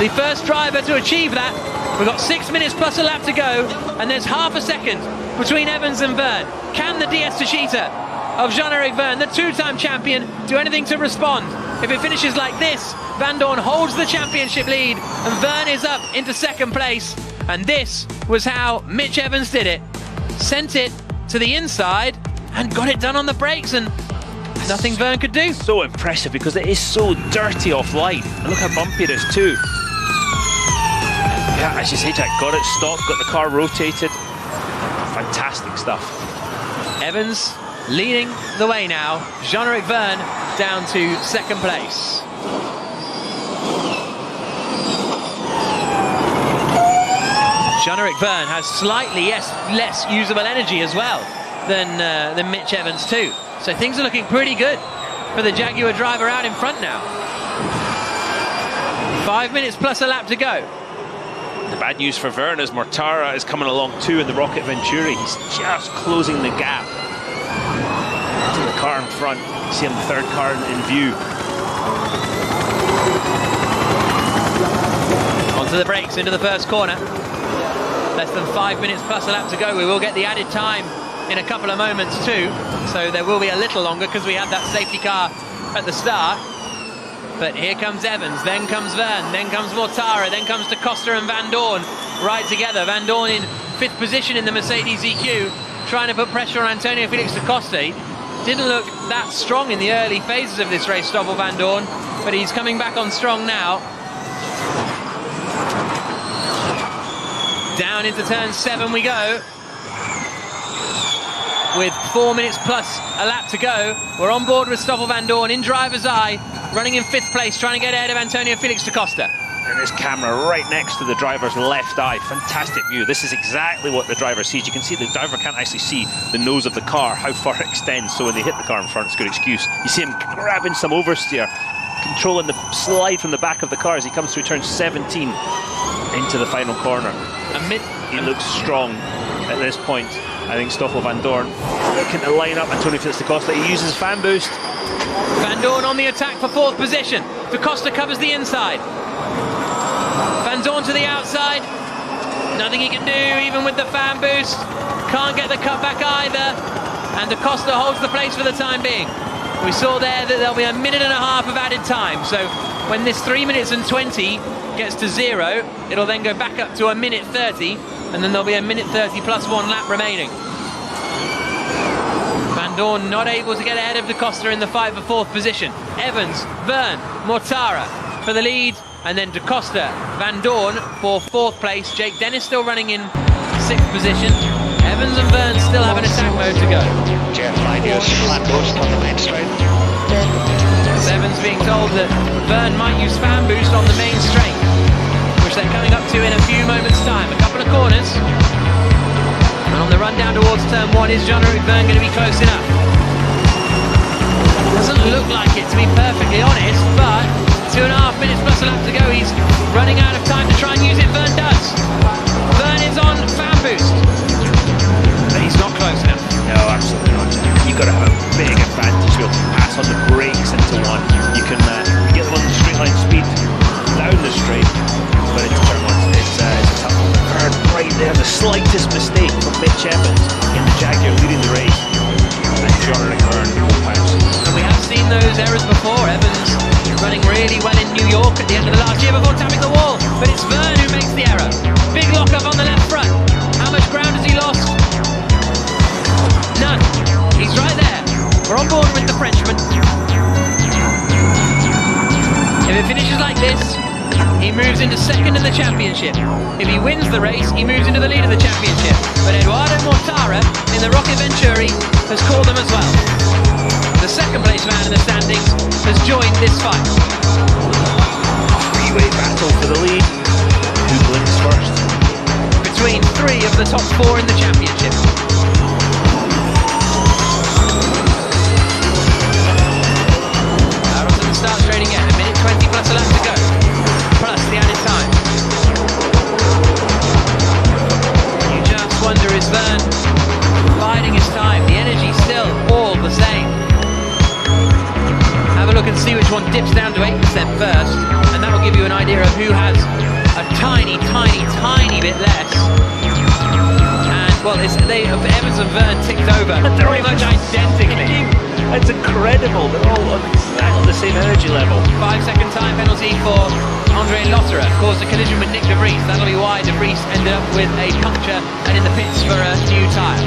The first driver to achieve that. We've got 6 minutes plus a lap to go, and there's half a second between Evans and Vern. Can the DS Techeetah of Jean-Eric Vern, the 2-time champion, do anything to respond? If it finishes like this, Van Dorn holds the championship lead, and Vern is up into 2nd place. And this was how Mitch Evans did it. Sent it to the inside and got it done on the brakes, and nothing Vern could do.
So impressive, because it is so dirty off line. And look how bumpy it is too. Yeah, as you say, Jack, got it stopped, got the car rotated. Fantastic stuff.
Evans leading the way now. Jean-Eric Vern down to 2nd place. Jean-Eric Vern has slightly less usable energy as well than Mitch Evans too. So things are looking pretty good for the Jaguar driver out in front now. 5 minutes plus a lap to go.
The bad news for Vern is Mortara is coming along too in the Rocket Venturi. He's just closing the gap to the car in front. You see him, the 3rd car in view.
Onto the brakes into the first corner. Less than 5 minutes plus a lap to go. We will get the added time in a couple of moments too, so there will be a little longer because we had that safety car at the start. But here comes Evans, then comes Vern, then comes Mortara, then comes Da Costa and Van Dorn right together. Van Dorn in 5th position in the Mercedes EQ, trying to put pressure on Antonio Felix Da Costa. He didn't look that strong in the early phases of this race, Stoffel Van Dorn, but he's coming back on strong now. Down into turn 7 we go. With 4 minutes plus a lap to go, we're on board with Stoffel Van Dorn in driver's eye, running in 5th place, trying to get ahead of Antonio Felix Da Costa.
And this camera right next to the driver's left eye. Fantastic view. This is exactly what the driver sees. You can see the driver can't actually see the nose of the car, how far it extends, so when they hit the car in front, it's a good excuse. You see him grabbing some oversteer, controlling the slide from the back of the car as he comes through turn 17 into the final corner. He looks strong at this point. I think Stoffel Van Dorn looking to line up Antonio Felix Da Costa. He uses fan boost.
Van Dorn on the attack for 4th position. Da Costa covers the inside. Van Dorn to the outside. Nothing he can do, even with the fan boost. Can't get the cutback either. And Da Costa holds the place for the time being. We saw there that there'll be a minute and a half of added time. So when this 3 minutes and 20 gets to 0, it'll then go back up to a minute 30. And then there'll be a minute 30 plus 1 lap remaining. Van Dorn not able to get ahead of Da Costa in the fight for 4th position. Evans, Vern, Mortara for the lead, and then Da Costa, Van Dorn for 4th place. Jake Dennis still running in 6th position. Evans and Vern still have an attack mode to go.
Jet line use flat boost on the main straight.
Evans being told that Vern might use fan boost on the main straight, which they're coming up to in a few moments' time. A couple of corners. And on the run down towards turn 1, is Jean-Eric Vern going to be close enough? Doesn't look like it, to be perfectly honest, but 2.5 minutes plus a lap to go. He's running out of time to try and use it. Vern does. Vern is on fan boost, but he's not close enough.
No, absolutely not. You've got to have a big advantage to be able to pass on the brakes into one. You can get them on the straight line speed down the straight, but into turn 1 it's a tough one. Right there, the slightest mistake from Mitch Evans in the Jaguar leading the race, and Jean-Eric Vergne co-pilots.
And we have seen those errors before. Evans running really well in New York at the end of the last year before tapping the wall, but it's Vergne who makes the error. Big lock-up on the left front. How much ground has he lost? None. He's right there. We're on board with the Frenchman. If it finishes like this, he moves into second in the championship. If he wins the race, he moves into the lead of the championship. But Eduardo Mortara in the Rocket Venturi has called them as well. The second place man in the standings has joined this fight.
Three-way battle for the lead. Who blinks first?
Between three of the top four in the championship. Arsad starts straight again. A minute 20 plus a lap to go. Plus the added time. You just wonder, is Vergne biding his time? The energy still all the same. Have a look and see which one dips down to 8% first, and that will give you an idea of who has a tiny bit less. And well, Evans and Vergne ticked over pretty much identically.
It's incredible. They're all on exactly the same energy level.
5 second time penalty for Andre Lotterer. Caused a collision with Nick De Vries. That'll be why De Vries ended up with a puncture and in the pits for a new tyre.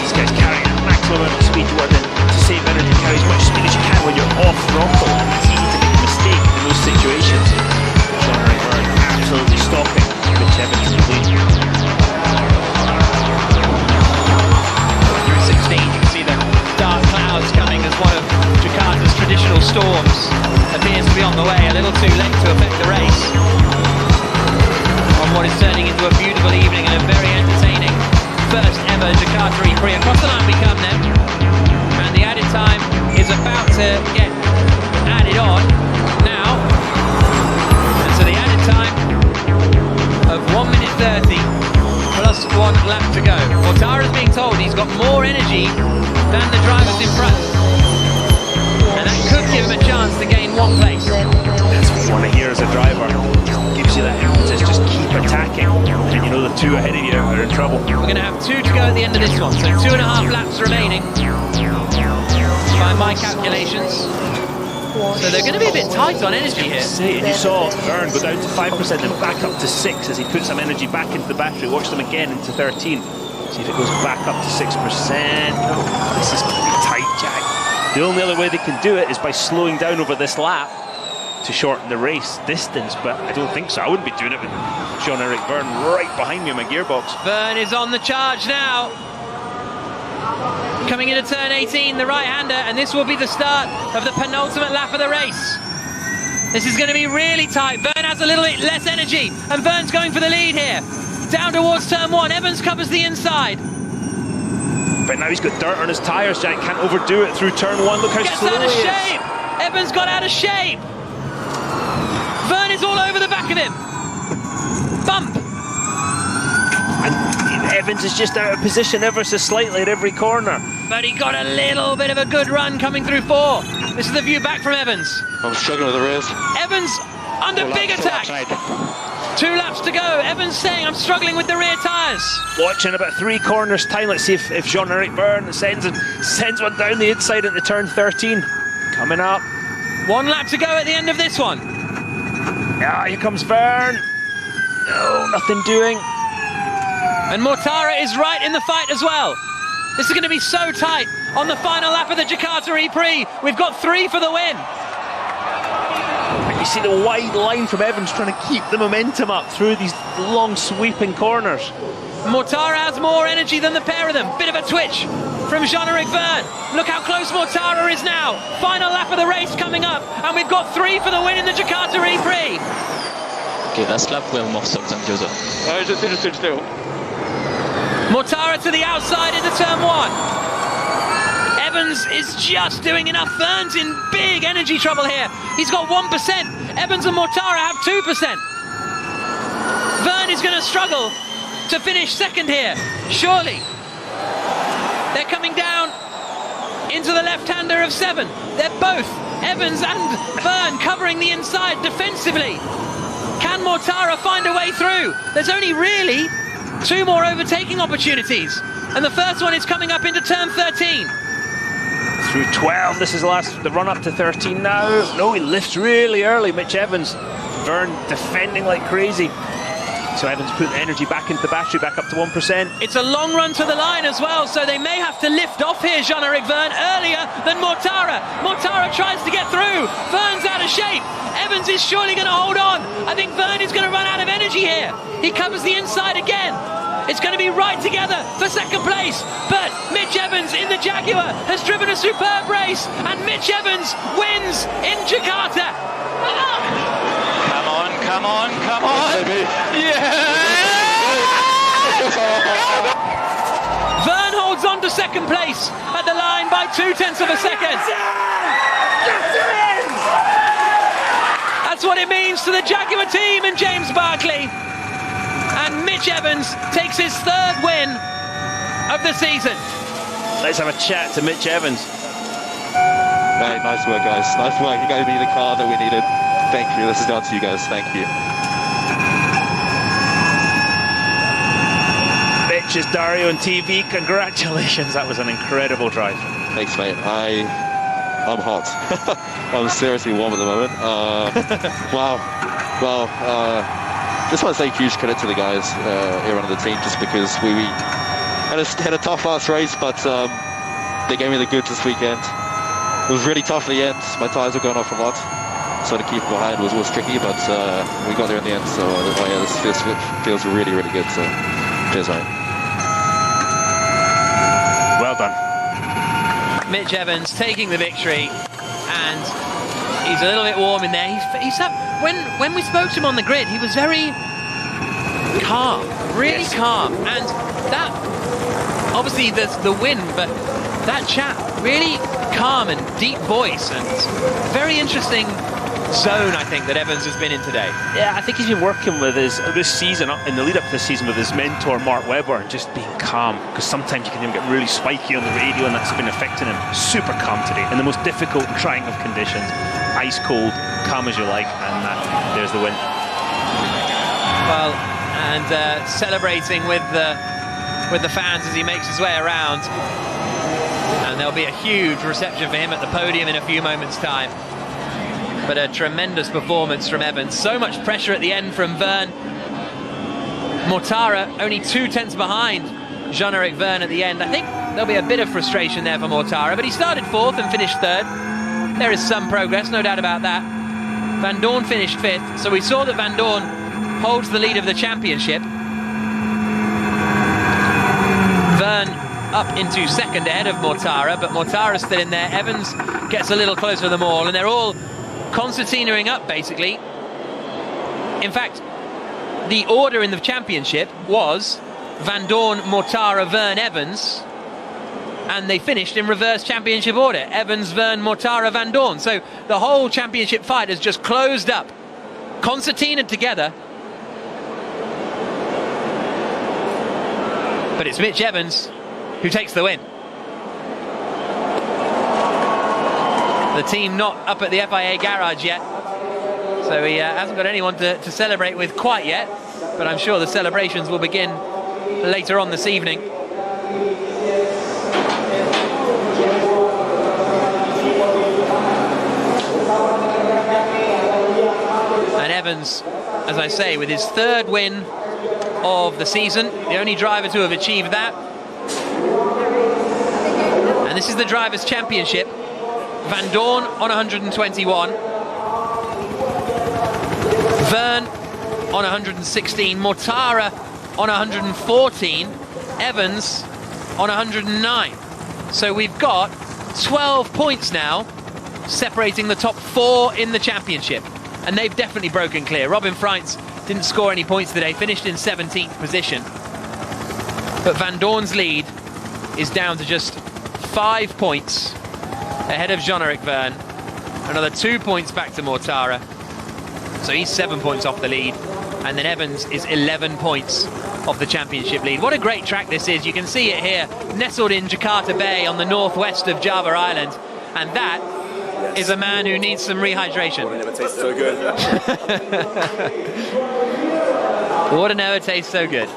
These guys carrying a maximum amount of speed to save energy. Carry as much speed as you can when you're off throttle. It's easy to make a mistake in those situations. Jean-Eric Vergne absolutely stopping Mitch Evans in the lead.
Through 16, you can see the dark clouds coming as one of Jakarta's traditional storms appears to be on the way. A little too late to affect the race. On what is turning into a beautiful evening and a very entertaining first ever Jakarta E-Prix. Across the line we come then, and the added time is about to get added on now, and so the added time of 1 minute 30 plus 1 lap to go. Mortara is being told he's got more energy than the drivers in front, and that could give him a chance to gain 1 place.
That's what you want to hear as a driver. Gives you that impetus, just keep attacking, and you know the two ahead of you are in trouble.
We're going to have 2 to go at the end of this one, so 2.5 laps remaining by my calculations. So they're going to be a bit tight on energy here.
And you saw Vergne go down to 5% and back up to 6 as he put some energy back into the battery. Watch them again into 13. See if it goes back up to 6%. Oh, this is going to be tight, Jack. The only other way they can do it is by slowing down over this lap to shorten the race distance, but I don't think so. I wouldn't be doing it with Jean-Eric Vergne right behind me in my gearbox.
Vergne is on the charge now. Coming into turn 18, the right-hander, and this will be the start of the penultimate lap of the race. This is going to be really tight. Vergne has a little bit less energy, and Vergne's going for the lead here. Down towards turn 1, Evans covers the inside.
But now he's got dirt on his tyres, Jack. Can't overdo it through turn 1. Look how
Gets
slow
out of
he is.
shape. Evans got out of shape. Vergne is all over the back of him. Bump.
And Evans is just out of position ever so slightly at every corner.
But he got a little bit of a good run coming through 4. This is the view back from Evans.
I'm struggling with the race.
Evans under big attack. 2 laps to go. Evans saying, I'm struggling with the rear tyres.
Watching about 3 corners time. Let's see if Jean-Eric Vergne sends one down the inside into turn 13. Coming up.
1 lap to go at the end of this one.
Yeah, here comes Vergne. No, nothing doing.
And Mortara is right in the fight as well. This is going to be so tight on the final lap of the Jakarta E-Prix. We've got 3 for the win.
And you see the wide line from Evans trying to keep the momentum up through these long sweeping corners.
Mortara has more energy than the pair of them. Bit of a twitch from Jean-Eric Vergne. Look how close Mortara is now. Final lap of the race coming up, and we've got 3 for the win in the Jakarta E-Prix.
Okay, last lap we have more stock than the other.
Mortara to the outside into turn 1. Evans is just doing enough. Vergne's in big energy trouble here. He's got 1%. Evans and Mortara have 2%. Vergne is going to struggle to finish second here, surely. They're coming down into the left-hander of 7. They're both, Evans and Vergne, covering the inside defensively. Can Mortara find a way through? There's only really 2 more overtaking opportunities, and the first one is coming up into turn 13.
Through 12, this is the run up to 13 now. No, he lifts really early, Mitch Evans. Vern defending like crazy. So Evans put the energy back into the battery, back up to 1%.
It's a long run to the line as well, so they may have to lift off here, Jean-Eric Vern, earlier than Mortara. Mortara tries to get through. Vern's out of shape. Evans is surely going to hold on. I think Vern is going to run out of energy here. He covers the inside again. It's going to be right together for second place, but Mitch Evans in the Jaguar has driven a superb race, and Mitch Evans wins in Jakarta.
Come on, come on, come on!
Vern holds on to second place at the line by 0.2 of a second. That's what it means to the Jaguar team and James Barkley. And Mitch Evans takes his 3rd win of the season.
Let's have a chat to Mitch Evans.
Hey, nice work, guys. Nice work. You gave me the car that we needed. Thank you. This is down to you guys. Thank you.
Mitch, is Dario on TV. Congratulations. That was an incredible drive.
Thanks, mate. I'm hot. I'm seriously warm at the moment. Wow. Well, just want to say huge credit to the guys here on the team, just because we had a tough last race, but they gave me the goods this weekend. It was really tough at the end. My tyres were going off a lot, so to keep them behind was tricky, but we got there in the end. So yeah, this feels really, really good. So cheers, mate.
Well done.
Mitch Evans taking the victory, and he's a little bit warm in there. He's up. When we spoke to him on the grid, he was very calm, really calm, and that obviously there's the win, but that chat, really calm and deep voice, and very interesting zone, I think, that Evans has been in today.
Yeah, I think he's been working with this season, in the lead up to this season, with his mentor Mark Webber, and just being calm, because sometimes you can get really spiky on the radio, and that's been affecting him. Super calm today in the most difficult and trying of conditions. Ice cold, calm as you like, and there's the win.
Well, and celebrating with the fans as he makes his way around, and there'll be a huge reception for him at the podium in a few moments' time. But a tremendous performance from Evans. So much pressure at the end from Vern. Mortara only 0.2 behind Jean-Eric Vern at the end. I think there'll be a bit of frustration there for Mortara, but he started 4th and finished 3rd. There is some progress, no doubt about that. Van Dorn finished 5th, so we saw that Van Dorn holds the lead of the championship. Vern up into 2nd ahead of Mortara, but Mortara's still in there. Evans gets a little closer to them all, and they're all concertinaing up, basically. In fact, the order in the championship was Van Dorn, Mortara, Vern, Evans, and they finished in reverse championship order. Evans, Vern, Mortara, Van Dorn. So the whole championship fight has just closed up, concertinaed together. But it's Mitch Evans who takes the win. The team not up at the FIA garage yet, so he hasn't got anyone to celebrate with quite yet, but I'm sure the celebrations will begin later on this evening. And Evans, as I say, with his 3rd win of the season, the only driver to have achieved that. And this is the Drivers' Championship. Van Dorn on 121, Vern on 116, Mortara on 114, Evans on 109. So we've got 12 points now separating the top 4 in the championship, and they've definitely broken clear. Robin Freitz didn't score any points today, finished in 17th position, but Van Dorn's lead is down to just 5 points ahead of Jean-Eric Vern. Another 2 points back to Mortara. So he's 7 points off the lead. And then Evans is 11 points off the championship lead. What a great track this is. You can see it here, nestled in Jakarta Bay on the northwest of Java Island. And that is a man who needs some rehydration.
Water never tastes so good.
Water never tastes so good.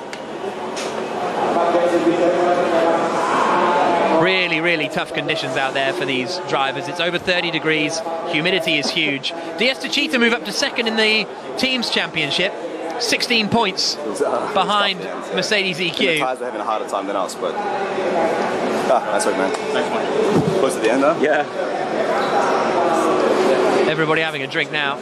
Really, really tough conditions out there for these drivers. It's over 30 degrees, humidity is huge. DITERBITKAN move up to second in the Teams Championship, 16 points behind Mercedes EQ.
The tyres are having a harder time than us, but nice work, man. Thanks, man. Close to the end, huh? Yeah.
Everybody having a drink now.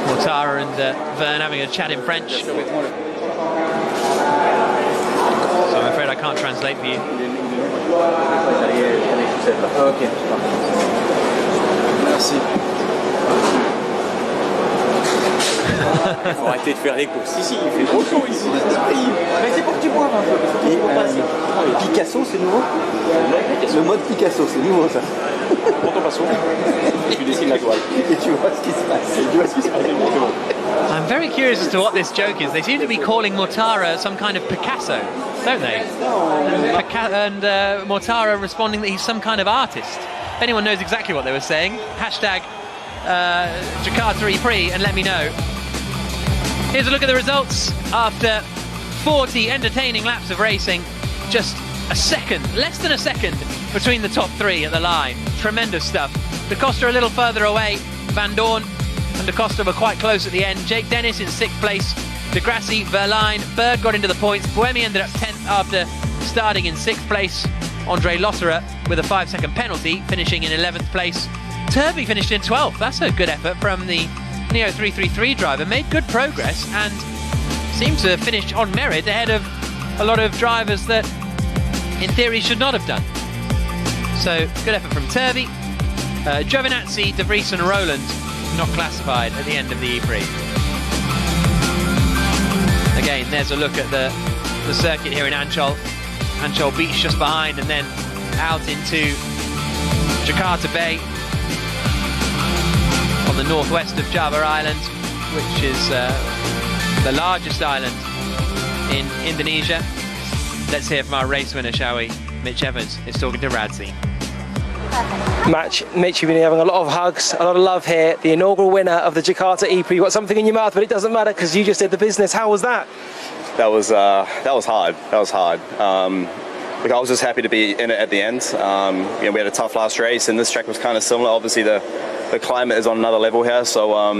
Utara and Vern having a chat in French. So I'm afraid I can't translate for you.
Ok. Merci. Faut arrêter de faire l'écho. Si, il fait trop chaud ici. Mais c'est pour que tu boives un peu. Picasso, c'est nouveau. Le mode Picasso, c'est nouveau ça. Prends ton pinceau. Tu dessines la toile. Et tu vois ce qui se passe. Tu vois ce qui se passe.
I'm very curious as to what this joke is. They seem to be calling Mortara some kind of Picasso, don't they? And Mortara responding that he's some kind of artist. If anyone knows exactly what they were saying, hashtag Jakarta E-Prix and let me know. Here's a look at the results after 40 entertaining laps of racing. Just a second, less than a second between the top three at the line. Tremendous stuff. Da Costa a little further away. Van Dorn and Da Costa were quite close at the end. Jake Dennis in 6th place. De Grassi, Verline, Berg got into the points. Buemi ended up 10th after starting in 6th place. Andre Lotterer with a 5-second penalty, finishing in 11th place. Turvey finished in 12th. That's a good effort from the Neo 333 driver. Made good progress and seemed to have finished on merit ahead of a lot of drivers that in theory should not have done. So good effort from Turvey. Giovinazzi, De Vries and Roland not classified at the end of the E-Prix. Again, there's a look at the circuit here in Ancol. Ancol Beach just behind and then out into Jakarta Bay on the northwest of Java Island, which is the largest island in Indonesia. Let's hear from our race winner, shall we? Mitch Evans is talking to Radzi.
Mitch, you've been having a lot of hugs, a lot of love here. The inaugural winner of the Jakarta E-Prix. You got something in your mouth, but it doesn't matter because you just did the business. How was that?
That was hard. That was hard. Look, I was just happy to be in it at the end. We had a tough last race, and this track was kind of similar. Obviously, the climate is on another level here, so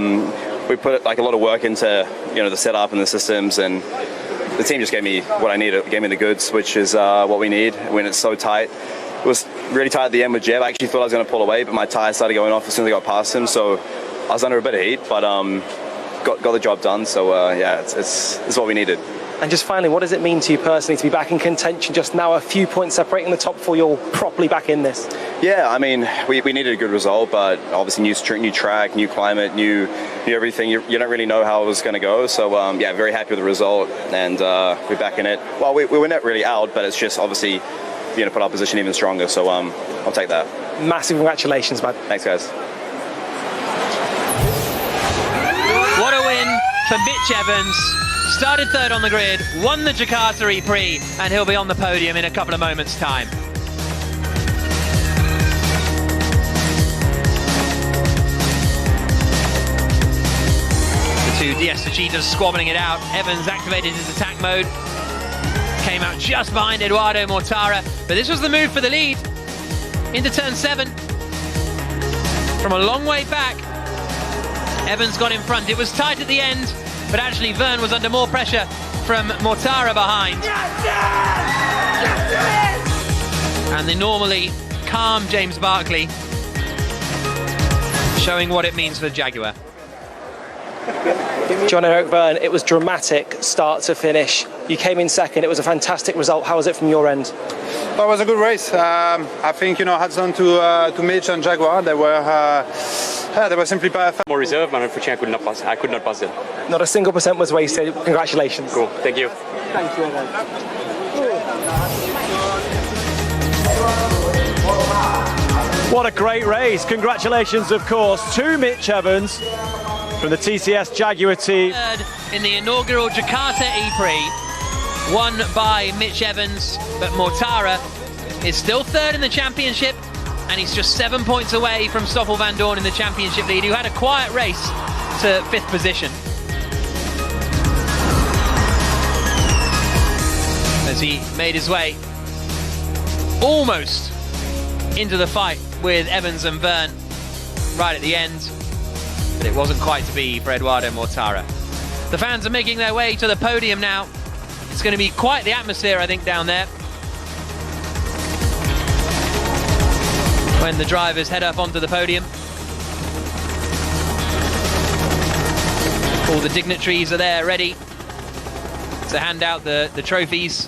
we put like a lot of work into the setup and the systems, and the team just gave me what I needed. Gave me the goods, which is what we need when it's so tight. It was really tight at the end with Jeb. I actually thought I was going to pull away, but my tyre started going off as soon as I got past him, so I was under a bit of heat, but got the job done. So yeah, it's what we needed.
And just finally, what does it mean to you personally to be back in contention? Just now a few points separating the top four, you're properly back in this. Yeah,
I mean, we needed a good result, but obviously new track, new climate, new everything. You don't really know how it was going to go. So yeah, very happy with the result, and we're back in it. Well, we were not really out, but it's just obviously put our position even stronger. So I'll take that. Massive congratulations, man. Thanks, guys.
What a win for Mitch Evans. Started third on the grid, won the Jakarta E-Prix, and he'll be on the podium in a couple of moments' time. The two DITERBITKAN squabbling it out. Evans activated his attack mode. Came out just behind Eduardo Mortara, but this was the move for the lead into turn 7. From a long way back, Evans got in front. It was tight at the end, but actually Vern was under more pressure from Mortara behind. And the normally calm James Barkley showing what it means for the Jaguar.
John-Eric Vern, it was dramatic start to finish. You came in second, it was a fantastic result. How was it from your end?
Well, it was a good race. I think, hats on to Mitch and Jaguar. They were simply perfect.
More reserve, and unfortunately I could not pass it.
Not a single percent was wasted. Congratulations.
Cool, thank you.
Thank you, Evan.
What a great race. Congratulations, of course, to Mitch Evans. from the TCS Jaguar team.
Third in the inaugural Jakarta E-Prix, won by Mitch Evans, but Mortara is still third in the championship, and he's just 7 points away from Stoffel van Dorn in the championship lead, who had a quiet race to 5th position. As he made his way almost into the fight with Evans and Verne right at the end, but it wasn't quite to be for Eduardo Mortara. The fans are making their way to the podium now. It's going to be quite the atmosphere, I think, down there when the drivers head up onto the podium. All the dignitaries are there ready to hand out the trophies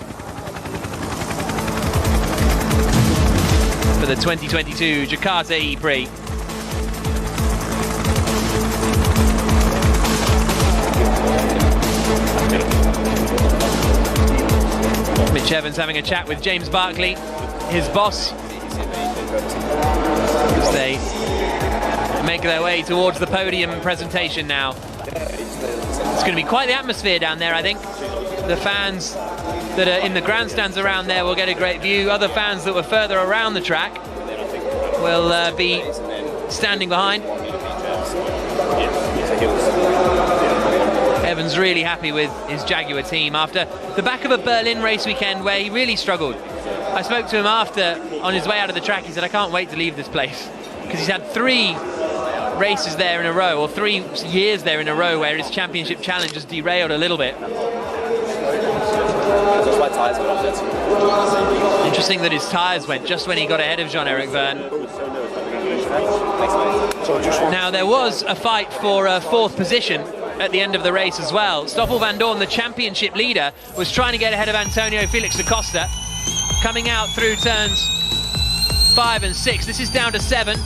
for the 2022 Jakarta E-Prix. Mitch Evans having a chat with James Barkley, his boss, as they make their way towards the podium presentation now. It's going to be quite the atmosphere down there, I think. The fans that are in the grandstands around there will get a great view. Other fans that were further around the track will be standing behind. Evans really happy with his Jaguar team after the back of a Berlin race weekend where he really struggled. I spoke to him after, on his way out of the track. He said, I can't wait to leave this place, because he's had 3 races there in a row, or 3 years there in a row, where his championship challenge has derailed a little bit. Interesting that his tyres went just when he got ahead of Jean-Eric Verne. Now, there was a fight for 4th position at the end of the race as well. Stoffel van Dorn, the championship leader, was trying to get ahead of Antonio Felix da Costa, coming out through turns 5 and 6. This is down to 7.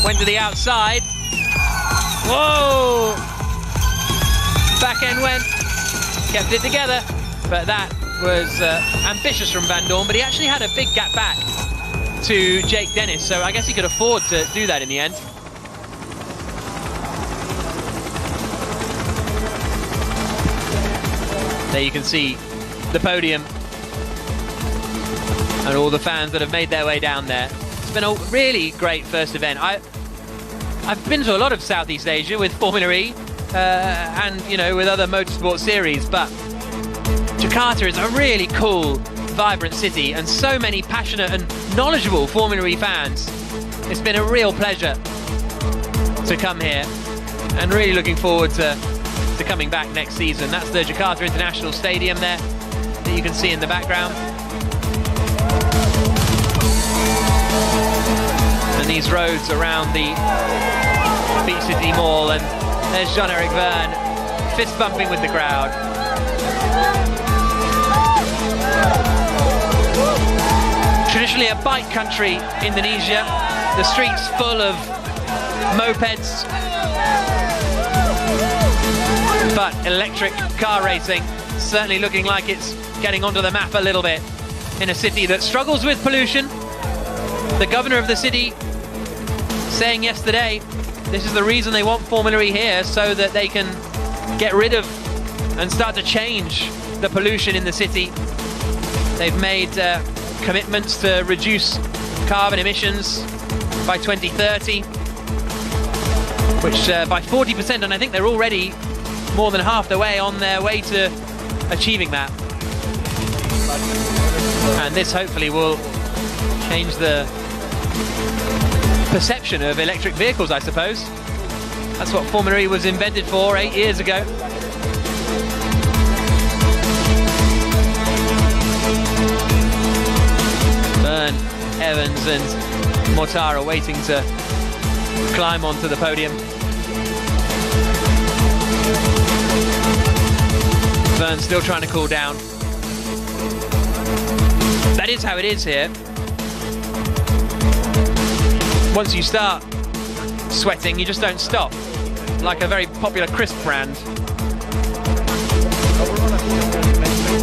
Went to the outside. Whoa! Back end went. Kept it together. But that was ambitious from Van Dorn. But he actually had a big gap back to Jake Dennis. So I guess he could afford to do that in the end. There you can see the podium and all the fans that have made their way down there. It's been a really great first event. I've been to a lot of Southeast Asia with Formula E and, you know, with other motorsport series, but Jakarta is a really cool, vibrant city, and so many passionate and knowledgeable Formula E fans. It's been a real pleasure to come here, and really looking forward to coming back next season. That's the Jakarta International Stadium there that you can see in the background. And these roads around the Beach City Mall, and there's Jean-Eric Verne fist bumping with the crowd. Traditionally a bike country, Indonesia. The streets full of mopeds, but electric car racing certainly looking like it's getting onto the map a little bit in a city that struggles with pollution. The governor of the city saying yesterday this is the reason they want Formula E here, so that they can get rid of and start to change the pollution in the city. They've made commitments to reduce carbon emissions by 2030, which by 40%, and I think they're already more than half the way on their way to achieving that. And this hopefully will change the perception of electric vehicles, I suppose. That's what Formula E was invented for 8 years ago. Verne, Evans and Mortara waiting to climb onto the podium. Verne's still trying to cool down. That is how it is here. Once you start sweating, you just don't stop, like a very popular crisp brand.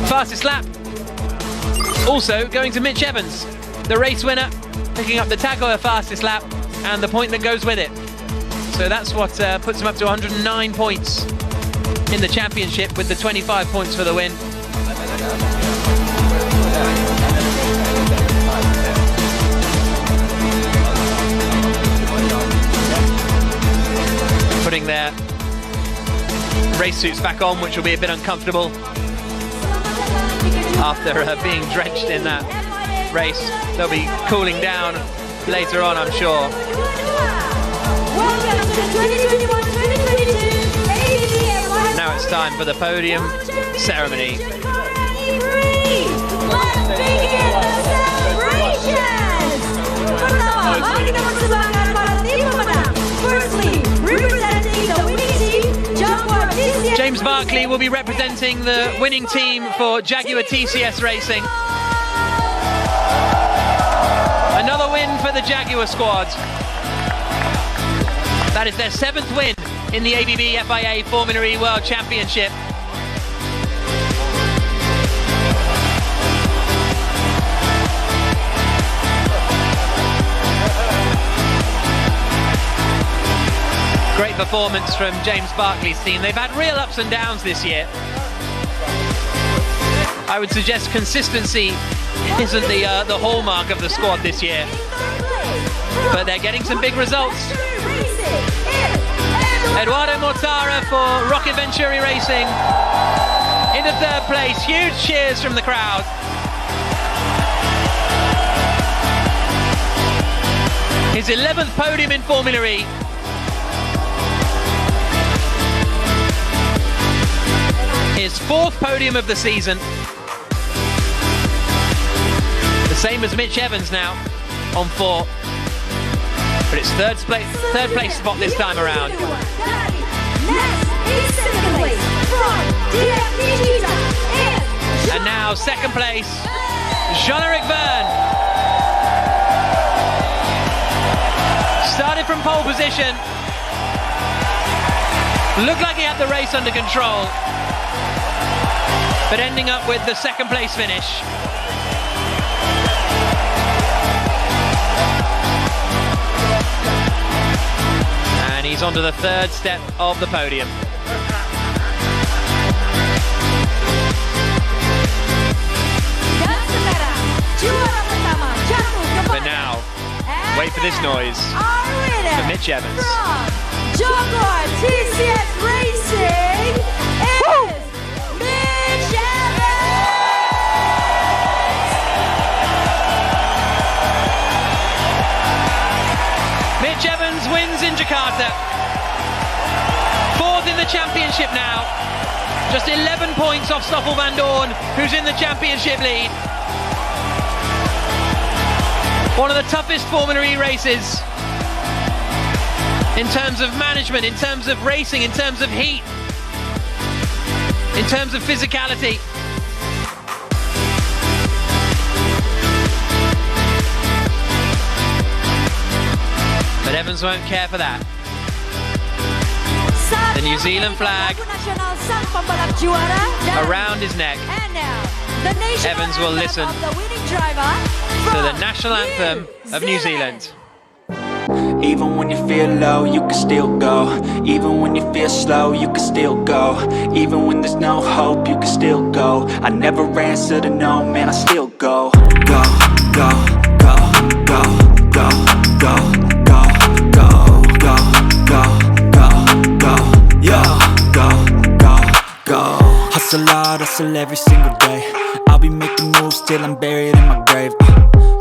Fastest lap also going to Mitch Evans, the race winner, picking up the Tag Heuer fastest lap and the point that goes with it. So that's what puts him up to 109 points in the championship, with the 25 points for the win. Putting their race suits back on, which will be a bit uncomfortable after being drenched in that race. They'll be cooling down later on, I'm sure.
Welcome to the 2021-2022 ABB.
Now it's time for the podium ceremony.
Let's begin the celebrations! Pertama, mari kita persembahkan para tim pemenang. Firstly, representing the winning team, Jaguar TCS.
James Barkley will be representing the winning team for Jaguar TCS Racing. Another win for the Jaguar squad. That is their 7th win in the ABB FIA Formula E World Championship. Great performance from James Barkley's team. They've had real ups and downs this year. I would suggest consistency isn't the hallmark of the squad this year, but they're getting some big results. Eduardo Mortara for Rocket Venturi Racing into 3rd place. Huge cheers from the crowd. His 11th podium in Formula E. His 4th podium of the season. The same as Mitch Evans now on 4. But it's third place spot this time around. And now 2nd place, Jean-Eric Verne. Started from pole position. Looked like he had the race under control, but ending up with the 2nd place finish. And he's onto the 3rd step of the podium. But now, wait for this noise for Mitch Evans.
Jaguar TCS Racing is Mitch Evans!
Mitch Evans wins in Jakarta. 4th in the championship now. Just 11 points off Stoffel van Doorn, who's in the championship lead. One of the toughest Formula E races in terms of management, in terms of racing, in terms of heat, in terms of physicality. But Evans won't care for that. The New Zealand flag around his neck. Evans will listen to the national anthem of New Zealand.
Even when you feel low, you can still go. Even when you feel slow, you can still go. Even when there's no hope, you can still go. I never answer to no, man, I still go. Go, go, go, go, go, go, go, go, go, go, go, go, yo, go, go, go. Hustle hard, hustle every single day. I'll be making moves till I'm buried in my grave.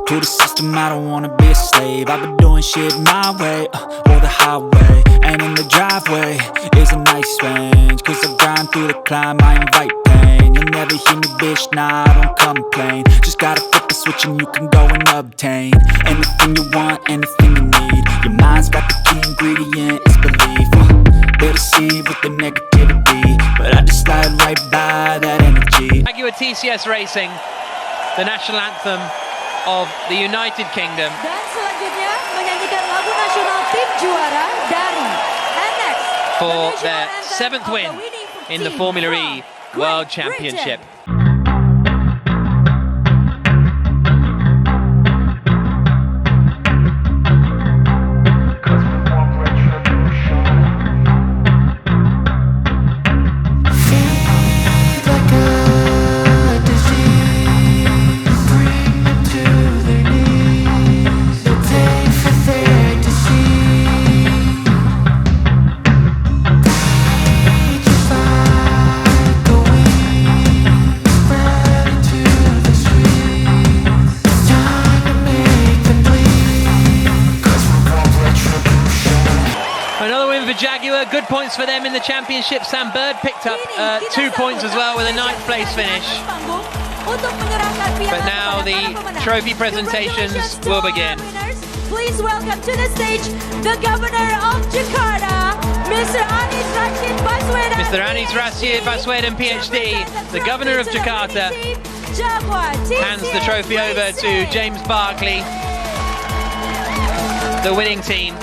To the system, I don't wanna be a slave. I've been doing shit my way, or the highway. And in the driveway is a nice range. Cause I grind through the climb, I invite pain. You'll never hear me, bitch, nah, I don't complain. Just gotta flip the switch and you can go and obtain anything you want, anything you need. Your mind's got the key ingredient, it's belief. They'll deceive with the negativity, but I just slide right by that energy.
Jaguar TCS Racing, the national anthem of the United Kingdom.
Dan selanjutnya menyanyikan lagu nasional tim juara dari NX
for their 7th win in the Formula E World Championship. Good points for them in the championship. Sam Bird picked up 2 points as well with a 9th place finish. But now the trophy presentations will begin.
Please welcome to the stage the Governor of Jakarta, Mr. Anies Rashid Baswedan.
Mr. Anies Rashid Baswedan, PhD, the Governor of Jakarta, hands the trophy over to James Barkley, the winning team.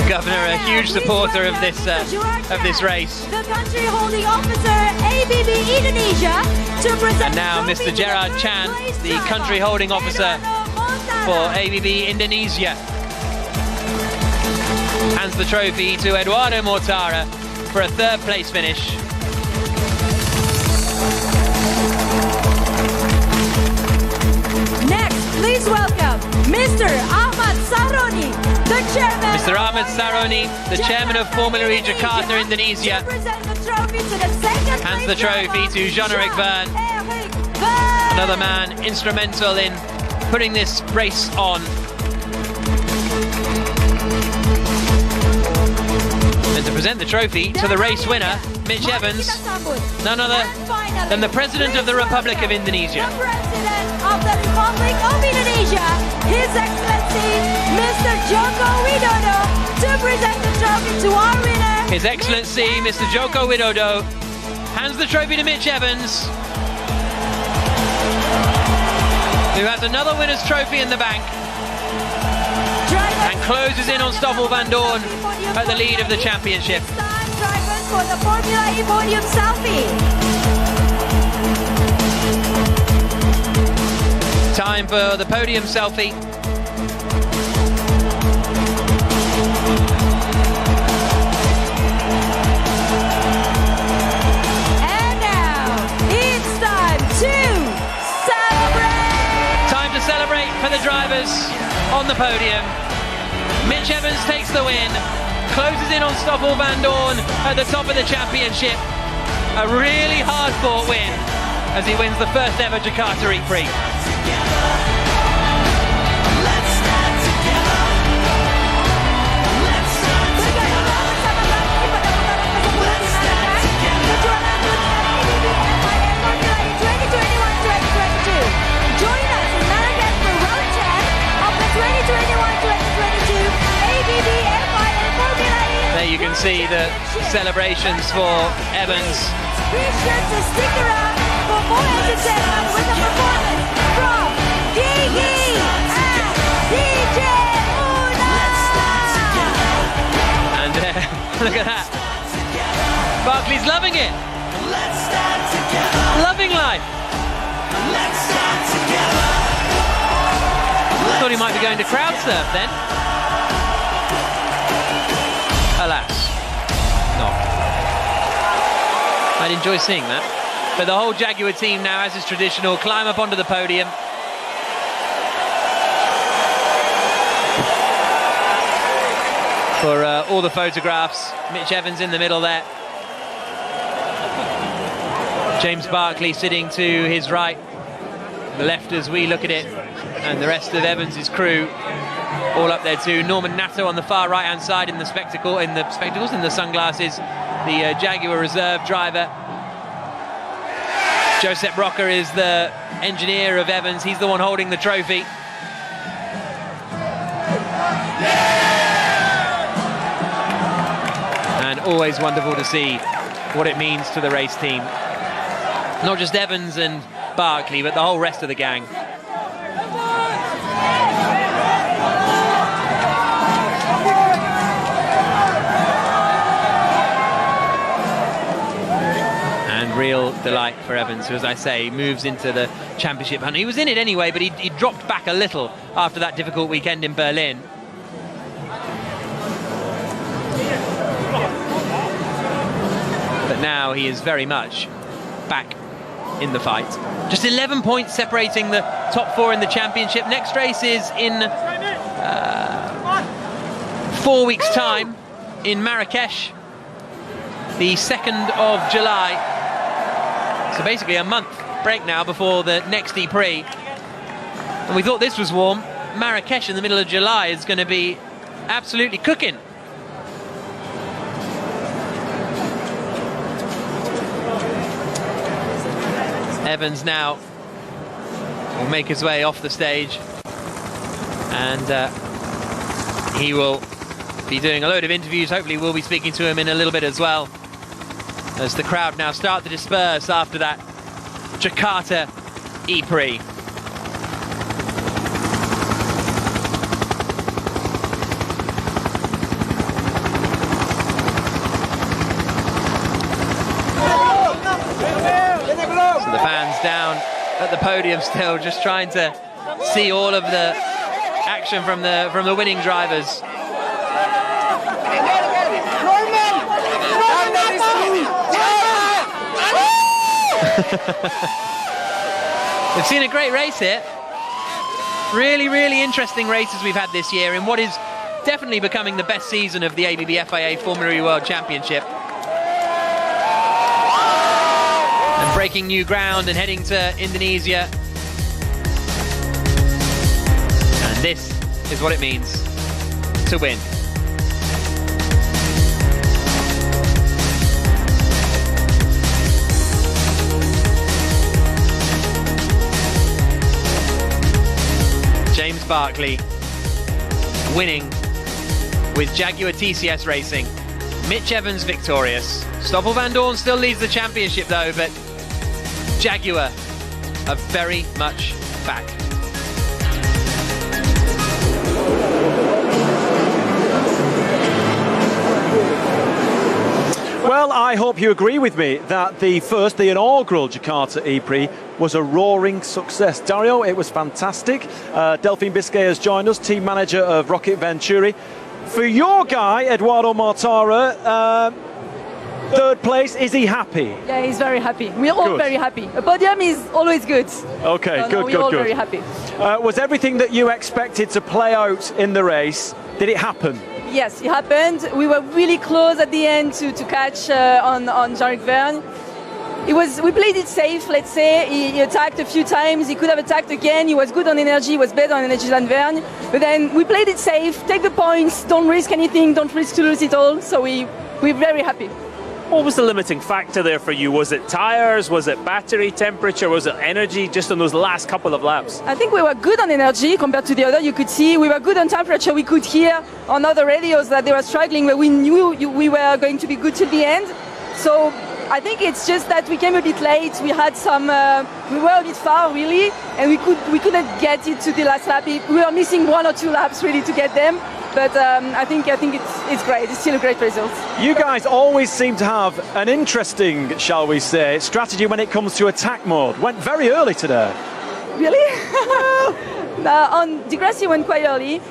Governor, a huge supporter of this race.
The country holding officer, ABB Indonesia, to present.
And now Mr. Gerard Chan, the country holding officer for ABB Indonesia, hands the trophy to Eduardo Mortara for a 3rd place finish.
Next, please welcome Mr. Ahmad Saroni, the chairman.
Mr. Ahmad Saroni, the chairman of Formula E Jakarta Indonesia, hands the trophy to Jean-Eric Verne, another man instrumental in putting this race on. And to present the trophy to the race winner, Mitch Evans, none other than the President of the Republic of Indonesia.
The President of the Republic of Indonesia, His Excellency Mr. Joko Widodo, to present the trophy to our winner.
His Excellency Mr. Joko Widodo hands the trophy to Mitch Evans, who has another winner's trophy in the bank and closes in on Stoffel van Doorn at the lead of the championship.
Drivers for the Formula E podium selfie.
Time for the podium selfie.
And now it's time to celebrate.
Time to celebrate for the drivers on the podium. Mitch Evans takes the win, closes in on Stoffel van Doorn at the top of the championship. A really hard-fought win as he wins the first ever Jakarta E-Prix. There you can see the celebrations for Evans.
Be sure to stick around for more entertainment with a performance from Gigi and DJ Una.
And look at that. Barkley's loving it. Loving life. Thought he might be going to crowd surf then. Alas, not. I'd enjoy seeing that. But the whole Jaguar team now, as is traditional, climb up onto the podium. For all the photographs, Mitch Evans in the middle there. James Barkley sitting to his right, the left as we look at it, and the rest of Evans' crew all up there too. Norman Natto on the far right-hand side in the spectacles, in the sunglasses, the Jaguar reserve driver. Josep Roca is the engineer of Evans. He's the one holding the trophy. And always wonderful to see what it means to the race team. Not just Evans and Barkley, but the whole rest of the gang. Real delight for Evans, who, as I say, moves into the championship hunt. He was in it anyway, but he dropped back a little after that difficult weekend in Berlin. But now he is very much back in the fight. Just 11 points separating the top four in the championship. Next race is in 4 weeks' time in Marrakesh, the 2nd of July. So basically a month break now before the next E-Prix. And we thought this was warm. Marrakesh in the middle of July is going to be absolutely cooking. Evans now will make his way off the stage, and he will be doing a load of interviews. Hopefully we'll be speaking to him in a little bit as well, as the crowd now start to disperse after that Jakarta E-Prix. So the fans down at the podium still, just trying to see all of the action from the winning drivers. We've seen a great race here. Really, really interesting races we've had this year in what is definitely becoming the best season of the ABB FIA Formula E World Championship. And breaking new ground and heading to Indonesia. And this is what it means to win. James Barkley winning with Jaguar TCS Racing. Mitch Evans victorious. Stoffel Van Dorn still leads the championship though, but Jaguar are very much back.
Well, I hope you agree with me that the inaugural Jakarta E-Prix was a roaring success. Dario, it was fantastic. Delphine Biscay has joined us, team manager of Rocket Venturi. For your guy, Eduardo Mortara, third place, is he happy?
Yeah, he's very happy. We're all very happy. A podium is always good.
Okay, good.
We're all very happy.
Was everything that you expected to play out in the race, did it happen?
Yes, it happened. We were really close at the end to catch on Jean-Luc Verne. We played it safe, let's say. He attacked a few times. He could have attacked again. He was good on energy. He was better on energy than Verne. But then we played it safe. Take the points. Don't risk anything. Don't risk to lose it all. So we're very happy.
What was the limiting factor there for you? Was it tyres? Was it battery temperature? Was it energy just on those last couple of laps?
I think we were good on energy compared to the other. You could see we were good on temperature. We could hear on other radios that they were struggling, but we knew we were going to be good till the end. So I think it's just that we came a bit late. We had some, we were a bit far really, and we couldn't get it to the last lap. We were missing 1 or 2 laps really to get them. But I think it's great. It's still a great result.
You guys always seem to have an interesting, shall we say, strategy when it comes to attack mode. Went very early today.
Really? On DeGrassi went quite early.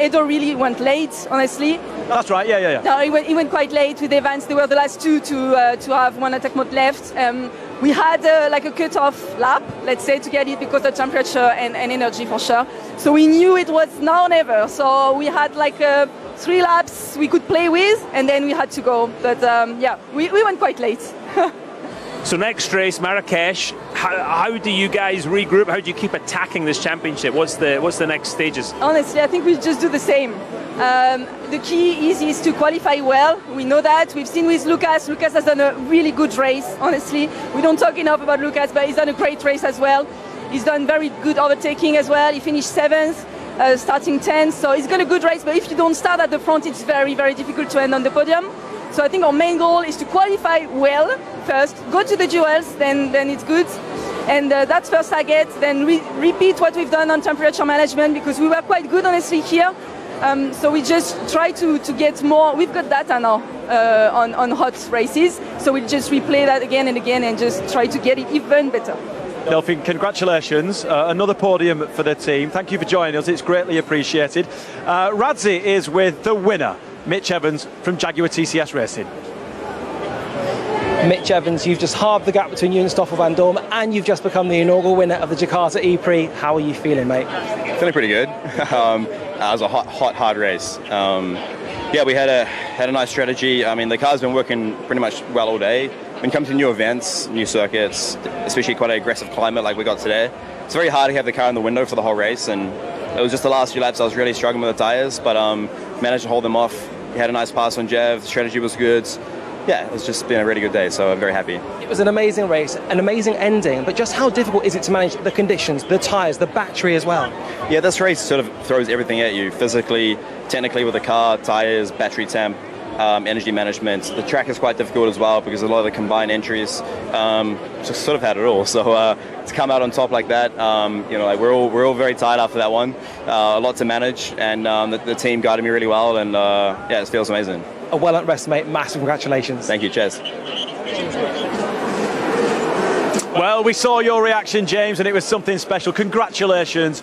Edo really went late, honestly.
That's right, yeah.
No, he went quite late with Evans. They were the last two to have one attack mode left. We had like a cut-off lap, let's say, to get it because of temperature and energy for sure. So we knew it was now or never. So we had like 3 laps we could play with, and then we had to go. But yeah, we went quite late.
So next race, Marrakesh. How do you guys regroup? How do you keep attacking this championship? What's the next stages?
Honestly, I think we just do the same. The key is to qualify well. We know that. We've seen with Lucas. Lucas has done a really good race, honestly. We don't talk enough about Lucas, but he's done a great race as well. He's done very good overtaking as well. He finished 7th, starting 10th. So he's got a good race, but if you don't start at the front, it's very, very difficult to end on the podium. So I think our main goal is to qualify well first, go to the duels, then it's good. And that's first target. Then repeat what we've done on temperature management, because we were quite good, honestly, here. So we just try to get more. We've got data now on hot races, so we'll just replay that again and again and just try to get it even better.
Delphine, congratulations. Another podium for the team. Thank you for joining us. It's greatly appreciated. Radzi is with the winner, Mitch Evans from Jaguar TCS Racing.
Mitch Evans, you've just halved the gap between you and Stoffel Van Dorn, and you've just become the inaugural winner of the Jakarta E-Prix. How are you feeling, mate?
Feeling pretty good. It was a hard race. Yeah, we had a nice strategy. I mean, the car's been working pretty much well all day. when you come to new events, new circuits, especially quite an aggressive climate like we got today, it's very hard to have the car in the window for the whole race. And it was just the last few laps I was really struggling with the tyres, but managed to hold them off. He had a nice pass on Jev, the strategy was good. Yeah, it's just been a really good day, so I'm very happy.
It was an amazing race, an amazing ending, but just how difficult is it to manage the conditions, the tyres, the battery as well?
Yeah, this race sort of throws everything at you, physically, technically with the car, tyres, battery temp, energy management. The track is quite difficult as well because a lot of the combined entries just sort of had it all. So to come out on top like that, you know, like we're all very tired after that one. A lot to manage, and the team guided me really well, and yeah, it feels amazing.
A well-earned rest, mate. Massive congratulations.
Thank you, cheers.
Well, we saw your reaction, James, and it was something special. Congratulations.